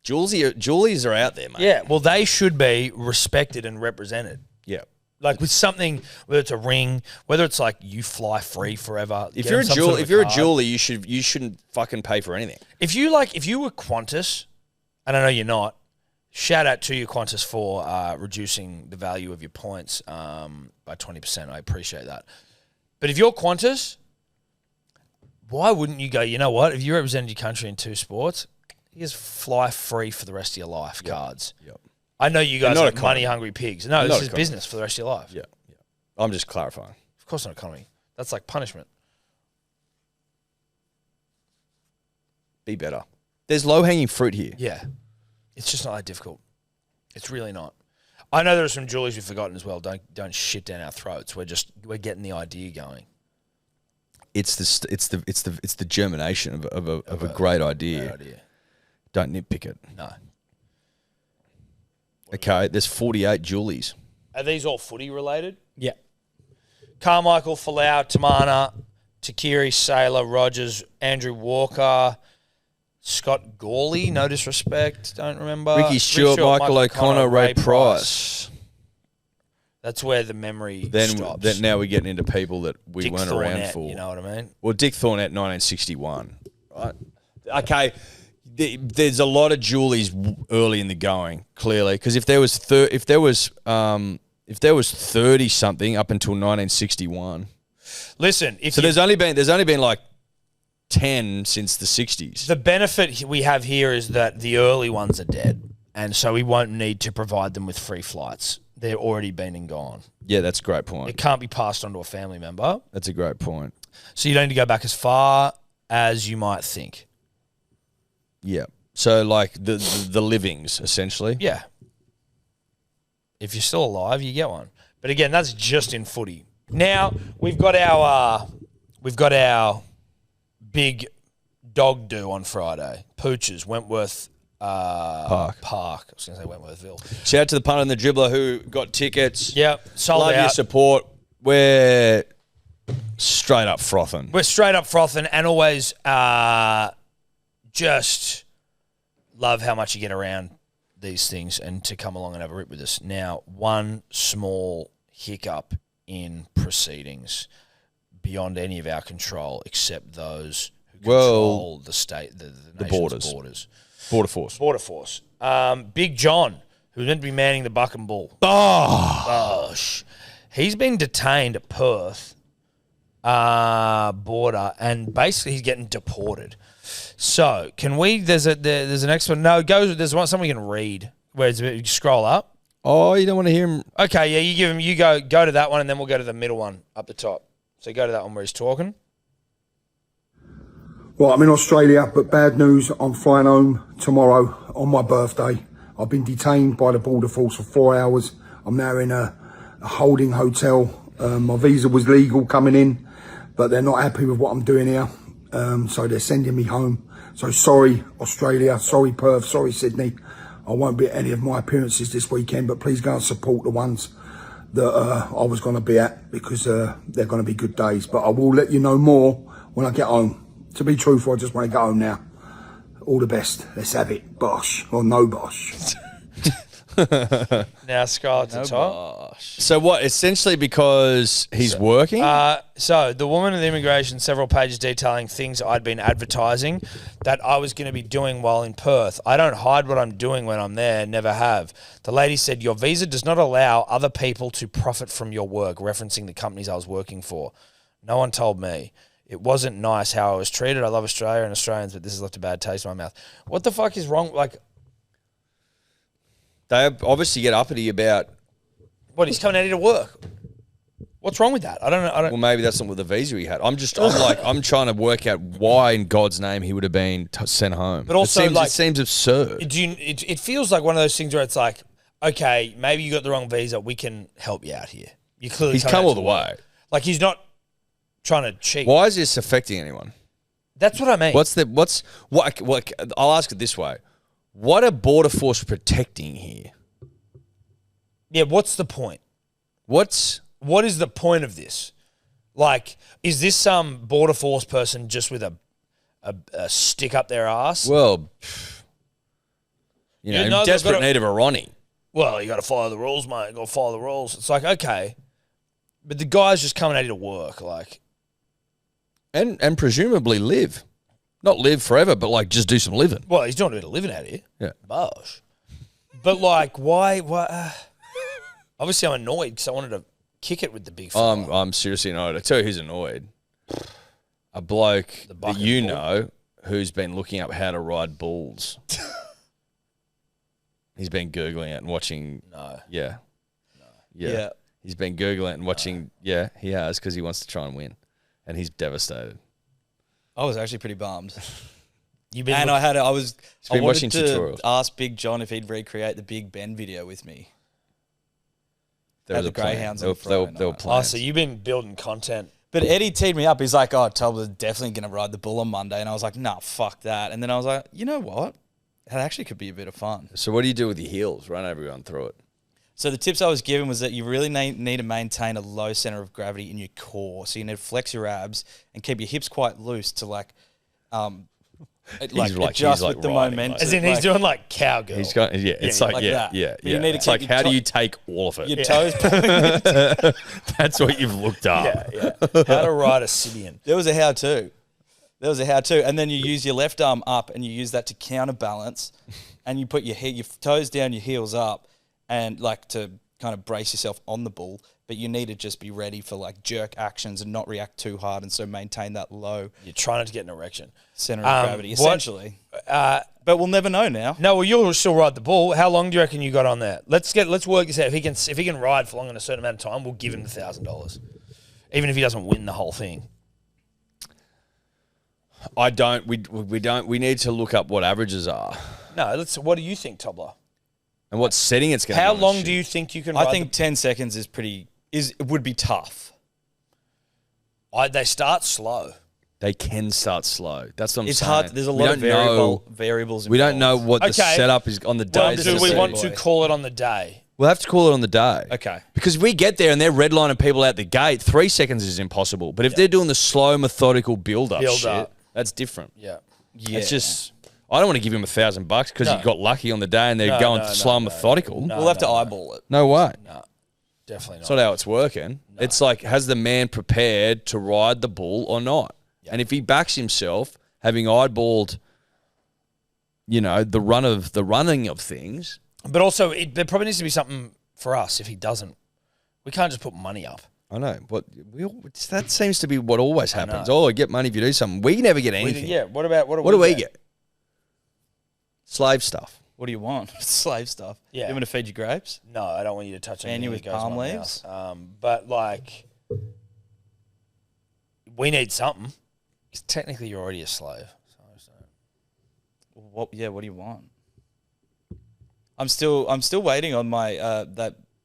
Julies are out there, mate. Yeah, well, they should be respected and represented. Yeah. Like with something, whether it's a ring, whether it's like you fly free forever. If get you're a them some Julie, sort of if you're a card. Julie, you shouldn't fucking pay for anything. If you were Qantas, and I know you're not, shout out to you Qantas for reducing the value of your points by 20%. I appreciate that. But if you're Qantas, why wouldn't you go, you know what? If you represented your country in two sports, you just fly free for the rest of your life cards. Yep. I know you guys not are economy. money-hungry pigs. No, Not this is economy. business for the rest of your life. Yeah. Yeah. I'm just clarifying. Of course not economy. That's like punishment. Be better. There's low-hanging fruit here. Yeah. It's just not that difficult. It's really not. I know there are some Julies we've forgotten as well. Don't shit down our throats. We're getting the idea going. It's the germination of a great idea. Great idea. Don't nitpick it. No. Okay, there's 48 Julies. Are these all footy related? Yeah. Carmichael, Folau, Tamana, Takiri, Saylor, Rogers, Andrew Walker, Scott Gawley, no disrespect, don't remember. Ricky Stewart, Michael O'Connor, Ray Price. That's where the memory Then stops. now we're getting into people that we Dick weren't around Thornett, for. you know what I mean? Well, Dick Thornett, 1961. Right. Okay. There's a lot of Julies early in the going, clearly, because if there was 30 something up until 1961. Listen, There's only been like 10 since the 60s. The benefit we have here is that the early ones are dead, and so we won't need to provide them with free flights. They're already been and gone. Yeah, that's a great It point. can't be passed on to a family member. That's a great point. So you don't need to go back as far as you might think. Yeah. So like the livings, essentially. Yeah. If you're still alive, you get one. But again, that's just in footy. Now we've got our big dog do on Friday. Poochers, Wentworth Park. I was going to say Wentworthville. Shout out to the punter and the dribbler who got tickets. Yep, sold Love your out. support. We're straight up frothing. We're straight up frothing and always just love how much you get around these things and to come along and have a rip with us. Now, one small hiccup in proceedings beyond any of our control except those who control the state, the nation's borders. Border Force. Border Force. Big John, who's meant to be manning the buck and bull. He's been detained at Perth border, and basically he's getting deported. So can we? There's an next one. No, there's something we can read. Where you scroll up. Oh, you don't want to hear him? Okay, yeah, you give him. You go to that one, and then we'll go to the middle one up the top. So go to that one where he's talking. Well, I'm in Australia, but bad news. I'm flying home tomorrow on my birthday. I've been detained by the Border Force for 4 hours. I'm now in a holding hotel. My visa was legal coming in, but they're not happy with what I'm doing here. So they're sending me home. So sorry, Australia. Sorry, Perth. Sorry, Sydney. I won't be at any of my appearances this weekend, but please go and support the ones that I was going to be at because they're going to be good days. But I will let you know more when I get home. To be truthful, I just want to go home now. All the best. Let's have it. Bosh or no bosh. Now scroll to the top. So what? Essentially because he's working? So the woman in the immigration, several pages detailing things I'd been advertising that I was going to be doing while in Perth. I don't hide what I'm doing when I'm there, never have. The lady said, your visa does not allow other people to profit from your work, referencing the companies I was working for. No one told me. It wasn't nice how I was treated. I love Australia and Australians, but this has left a bad taste in my mouth. What the fuck is wrong? Like, they obviously get uppity about... what, he's coming out here to work. What's wrong with that? I don't know. Well, maybe that's not what the visa he had. I'm trying to work out why in God's name he would have been sent home. But also, it seems absurd. It feels like one of those things where it's like, okay, maybe you got the wrong visa. We can help you out here. You clearly He's come all the way. Like, he's not trying to cheat. Why is this affecting anyone? That's what I mean. I'll ask it this way. What are Border Force protecting here? Yeah, what's the point? What is the point of this? Like, is this some Border Force person just with a stick up their ass? Well, in desperate need of a Ronnie. Well, you got to follow the rules, mate. You got to follow the rules. It's like, okay, but the guy's just coming out here to work, like, and presumably live, not live forever, but like just do some living. Well, he's doing a bit of living out here. Yeah, bosh. But like, why? Obviously, I'm annoyed because I wanted to kick it with the big fella. I'm seriously annoyed. I tell you who's annoyed. A bloke that you know who's been looking up how to ride bulls. He's been Googling it and watching. No. Yeah. He's been Googling it and watching. Yeah, he has, because he wants to try and win. And he's devastated. I was actually pretty bummed. been I wanted watching to tutorials. ask Big John if he'd recreate the Big Ben video with me. There At was the a plan. Greyhounds There on Friday were night. plans. So you've been building content. But Eddie teed me up. He's like, oh, Tubler's definitely going to ride the bull on Monday. And I was like, nah, fuck that. And then I was like, you know what? That actually could be a bit of fun. So what do you do with your heels? Run everyone through it. So the tips I was given was that you really need to maintain a low center of gravity in your core. So you need to flex your abs and keep your hips quite loose to adjust with the momentum. As in, he's doing like cowgirl. He's got it's like that. You need it's like how do you take all of it? Your toes. That's what you've looked up. Yeah. How to ride a Sibian. There was a how-to. And then you use your left arm up and you use that to counterbalance, and you put your toes down, your heels up, and like to kind of brace yourself on the bull. But you need to just be ready for like jerk actions and not react too hard, and so maintain that low. You're trying not to get an erection. Center of gravity, essentially. But we'll never know now. No, well, you'll still ride the bull. How long do you reckon you got on there? Let's work this out. If he can ride for long in a certain amount of time, we'll give him $1,000, even if he doesn't win the whole thing. I don't. We don't. We need to look up what averages are. No, what do you think, Tobler? And what setting it's going to be. How long do you think you can ride? I think 10 seconds would be tough. They start slow. They can start slow. That's what I'm saying. It's hard. There's a lot of variables involved. We don't know what the setup is on the day. Do we want to call it on the day? We'll have to call it on the day. Okay. Because if we get there and they're redlining people out the gate, 3 seconds is impossible. But if they're doing the slow, methodical build-up shit, that's different. Yeah. It's just... I don't want to give him $1,000 because he got lucky on the day and they're going slow and methodical. We'll have to eyeball it. No way. No, definitely not. That's not how it's working. No. It's like, has the man prepared to ride the bull or not? Yeah. And if he backs himself, having eyeballed, the running of things. But also, there probably needs to be something for us if he doesn't. We can't just put money up. I know, but that seems to be what always happens. Oh, I get money if you do something. We never get anything. What do we get? Slave stuff. What do you want? Slave stuff. Yeah. You want me to feed you grapes? No, I don't want you to touch anything. And you with palm leaves? But like, we need something. Because technically, you're already a slave. So. What do you want? I'm still waiting on my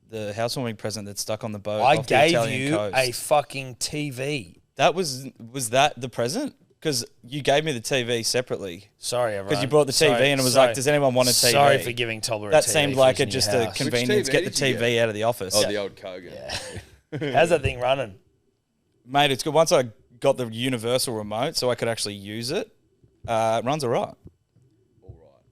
the housewarming present that's stuck on the boat. I off the gave Italian you coast. a fucking TV. That was that the present? Because you gave me the TV separately. Sorry, everyone. Because you brought the TV and it was like, does anyone want a TV? Sorry for giving Tobler a TV. That seemed like just a convenience. Get the TV out of the office. Oh, the old Kogan. Yeah. How's that thing running? Mate, it's good. Once I got the universal remote so I could actually use it, it runs all right. All right.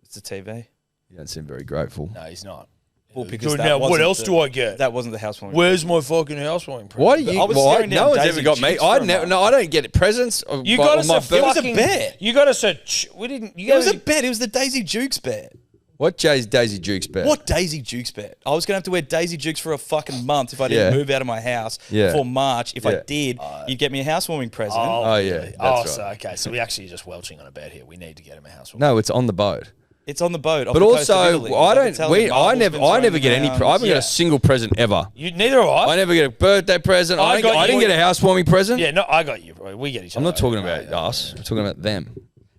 It's a TV. You don't seem very grateful. No, he's not. Well, because Good, that now, what wasn't else the- do I get? That wasn't the housewarming. Where's my fucking housewarming present? Why do you? I was Why? staring down No one's Daisy ever got me. Dukes I for a never. month. No, I don't get presents. You got us a birthday. It was a bet. You got us a. We didn't. You It was gave a us bet. It was the Daisy Dukes bet. What Daisy Dukes bet? What Daisy Dukes bet? I was going to have to wear Daisy Dukes for a fucking month if I didn't Yeah. move out of my house Yeah. before March. If Yeah. I did, you'd get me a housewarming present. Oh, yeah, really? that's Oh, right. so okay. So we actually just welching on a bed here. We need to get him a housewarming. No, it's on the boat. It's on the boat. Off But the coast of also, Italy. I can don't. tell you, I Marvel's never. been I never thrown get any. around. I haven't got Yeah. a single present ever. Neither have I. I never get a birthday present. I got I didn't you- get a housewarming present. Yeah, no, I got you, bro. We get each other. I'm not talking over. about us. I'm talking about them.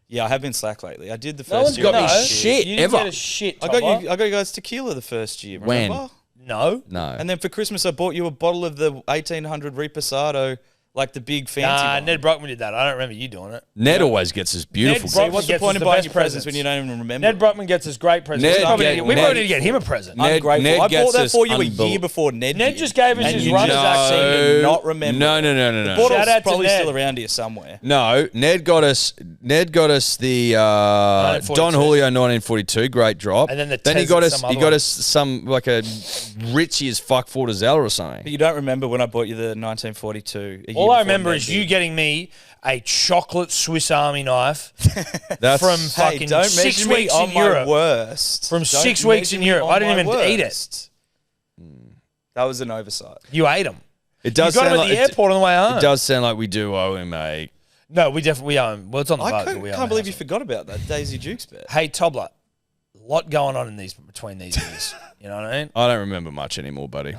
Yeah, I have been slack lately. I did the first No one's year. got me No, shit you didn't ever. get a shit. I got Topper. you. I got you guys tequila the first year. When? Remember? No. No. And then for Christmas, I bought you a bottle of the 1800 Reposado, like the big fancy Nah, one. Ned Brockman did that. I don't remember you doing it. Ned always gets us beautiful. Ned gifts. Brockman What's the gets point us of the buying best you presents presents. when you don't even remember? Ned Brockman gets us great presents. Ned We probably get- need- we Ned- probably need to get him a present. Ned- Ungrateful. Ned I gets bought that us for you a unbel- year before Ned. Ned did. just gave us And his you runner's just accent. seem to not remember. No. The Shout bottle's out to probably Ned. still around here somewhere. No, Ned got us the Don 1942. Julio 1942, great drop. And then the he Tez- got us some he other got one. us some like a Richie as fuck Fortazella or But something. you don't remember when I bought you the 1942. a year All I before remember Ned is did. you getting me a chocolate Swiss Army knife That's from Hey, fucking don't 6 measure me weeks on in my Europe. worst. From Don't 6 weeks measure in me Europe. on I didn't my even eat it. worst. That was an oversight. You ate them. It You does got sound him at like the airport on the way home. it does sound like we do owe him a. No, we definitely owe him. Well, it's on the I boat. can't, but we owe can't him believe you house. forgot about that Daisy Dukes bet. Hey, Tobler, a lot going on in between these years. You know what I mean? I don't remember much anymore, buddy.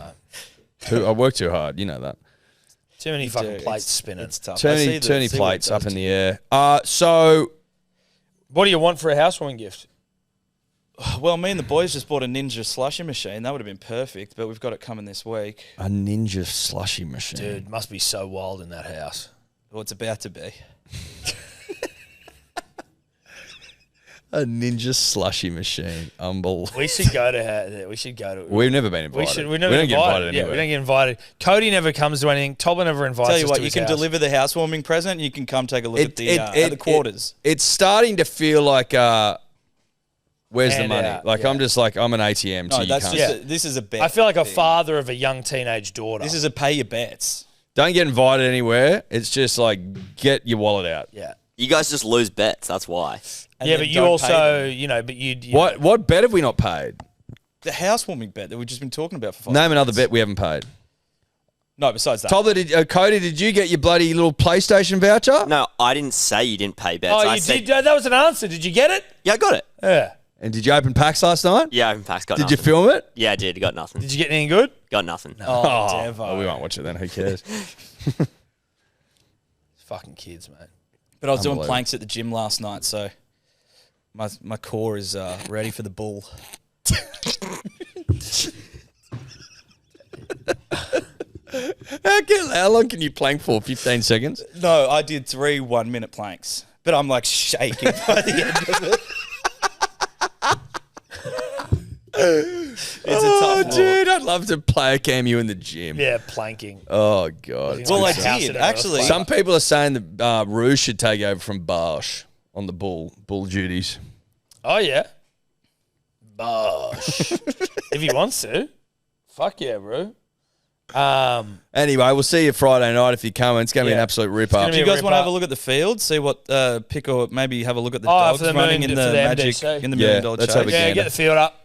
I work too hard, you know that. Too many fucking Dude, plates it's- spinning. It's tough. I Turning see the- see what it plates does up in to the you. air. So What do you want for a housewarming gift? Well, me and the boys just bought a Ninja slushy machine. That would have been perfect, but we've got it coming this week. a ninja slushy machine. Dude, must be so wild in that house. Well, it's about to be. A ninja slushy machine. Unbelievable. We should go to. We should go to. We've never been We invited. should. We never don't get get invited Yeah, anywhere. we don't get invited. Cody never comes to anything. Tobler never invites Tell you us what, to you his can house. deliver the housewarming present. You can come take a look at the quarters. It's starting to feel like where's the Hand money? out, Like yeah. I'm just like I'm an ATM. no, So you that's can't. just this is a bet. I feel like a thing. father of a young teenage daughter. This is a pay your bets. Don't get invited anywhere. It's just like get your wallet out. yeah. You guys just lose bets. That's why. And Yeah, then but you don't pay also, them. you know, but you. What bet have we not paid? The housewarming bet that we've just been talking about for 5 Name another minutes. bet we haven't paid. No, besides that. Tobler, Cody, did you get your bloody little PlayStation voucher? No, I didn't say you didn't pay bets. Oh, I you said, did. That was an answer. Did you get it? Yeah, I got it. Yeah. And did you open packs last night? Yeah, open packs. Got Did nothing. you film it? Yeah, I did. Got nothing. Did you get anything good? Got nothing. Oh, Oh, we won't watch it then. Who cares? Fucking kids, mate. But I was doing Unbelievable. planks at the gym last night, so my core is ready for the bull. How long can you plank for? 15 seconds? No, I did 3 1-minute planks, but I'm like shaking by the end of it. It's a tough walk. dude, I'd love to play a cameo in the gym. Yeah, planking. Oh, God. It's Well, I good house did in a actually. earthquake. Some people are saying that Rouge should take over from Barsh on the bull duties. Oh yeah. Bosh. If he wants to. Fuck yeah, bro. Anyway, we'll see you Friday night if you come. It's going to be an Yeah. absolute rip gonna up. be Do you guys rip want to have up. a look at the field? See what pick or maybe have a look at the Oh, dogs for the running moon- in for the the magic MDC? in the Yeah, Million Dollar let's Chase. have a Yeah, gander. get the field up.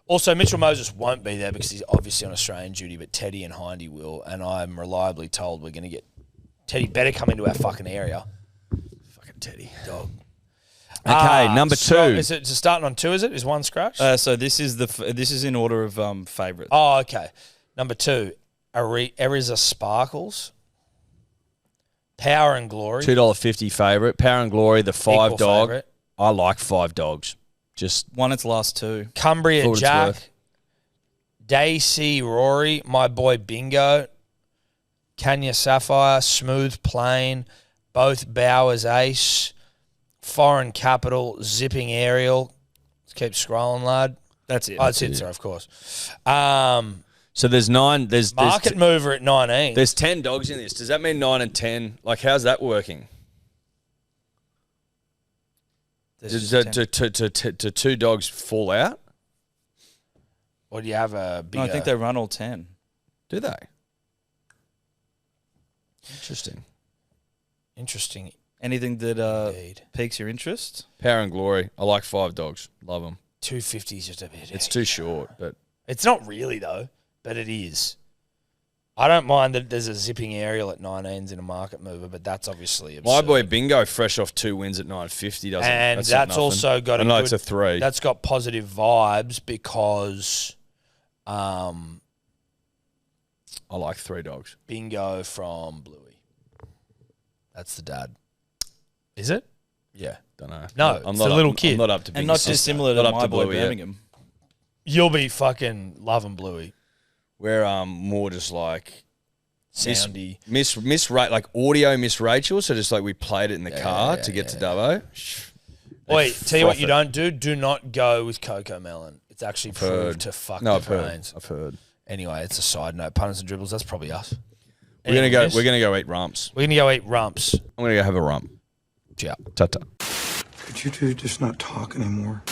Also, Mitchell Moses won't be there because he's obviously on Australian duty, but Teddy and Hindy will, and I'm reliably told we're going to get Teddy better come into our fucking area. Fucking Teddy. Dog. Okay, number 2. Is it just starting on 2, is it? Is 1 scratch? So this is this is in order of favourites. Oh, okay. Number 2, Ariza Sparkles. Power and Glory. $2.50 favourite. Power and Glory, the 5 Equal dog. favourite. I like 5 dogs. Just Won its last 2. Cumbria For what it's Jack. worth. Daisy Rory. My boy Bingo. Kenya Sapphire. Smooth Plain. Both Bowers Ace. Foreign Capital. Zipping Aerial. Let's keep scrolling, lad. That's it. Oh, it's it, sir, of course. so there's 9. There's Market mover at 19. there's 10 dogs in this. Does that mean 9 and 10? Like, how's that working? There's Does just 10. do 2 dogs fall out? Or do you have a bigger... No, I think they run all 10. Do they? Interesting. Anything that Indeed. piques your interest? Power and Glory. I like 5 dogs. Love them. 250 is just a bit... It's too short, but... It's not really, though, but it is. I don't mind that there's a zipping aerial at 19s in a market mover, but that's obviously absurd. My boy Bingo, fresh off 2 wins at 950, doesn't And not that's nothing. also got I know it's a 3. That's got positive vibes because I like 3 dogs. Bingo from Bluey. That's the dad. Is it? Yeah, don't know. No, it's the little kid. I'm not up to Bingo. And not dissimilar to Not up my to boy Bluey yet. Birmingham. You'll be fucking loving Bluey. We're more just like Soundy. Miss like audio Miss Rachel, so just like we played it in the car to get to Dubbo. Wait, tell you what you froth don't do. Do not go with Coco Melon. It's actually proved to fuck your brains. I've heard. Anyway, it's a side note. Punters and dribbles, that's probably us. We're gonna go. Anyways, We're gonna go eat rumps. We're gonna go eat rumps. I'm gonna go have a rump. Ciao. Ta-ta. Could you two just not talk anymore?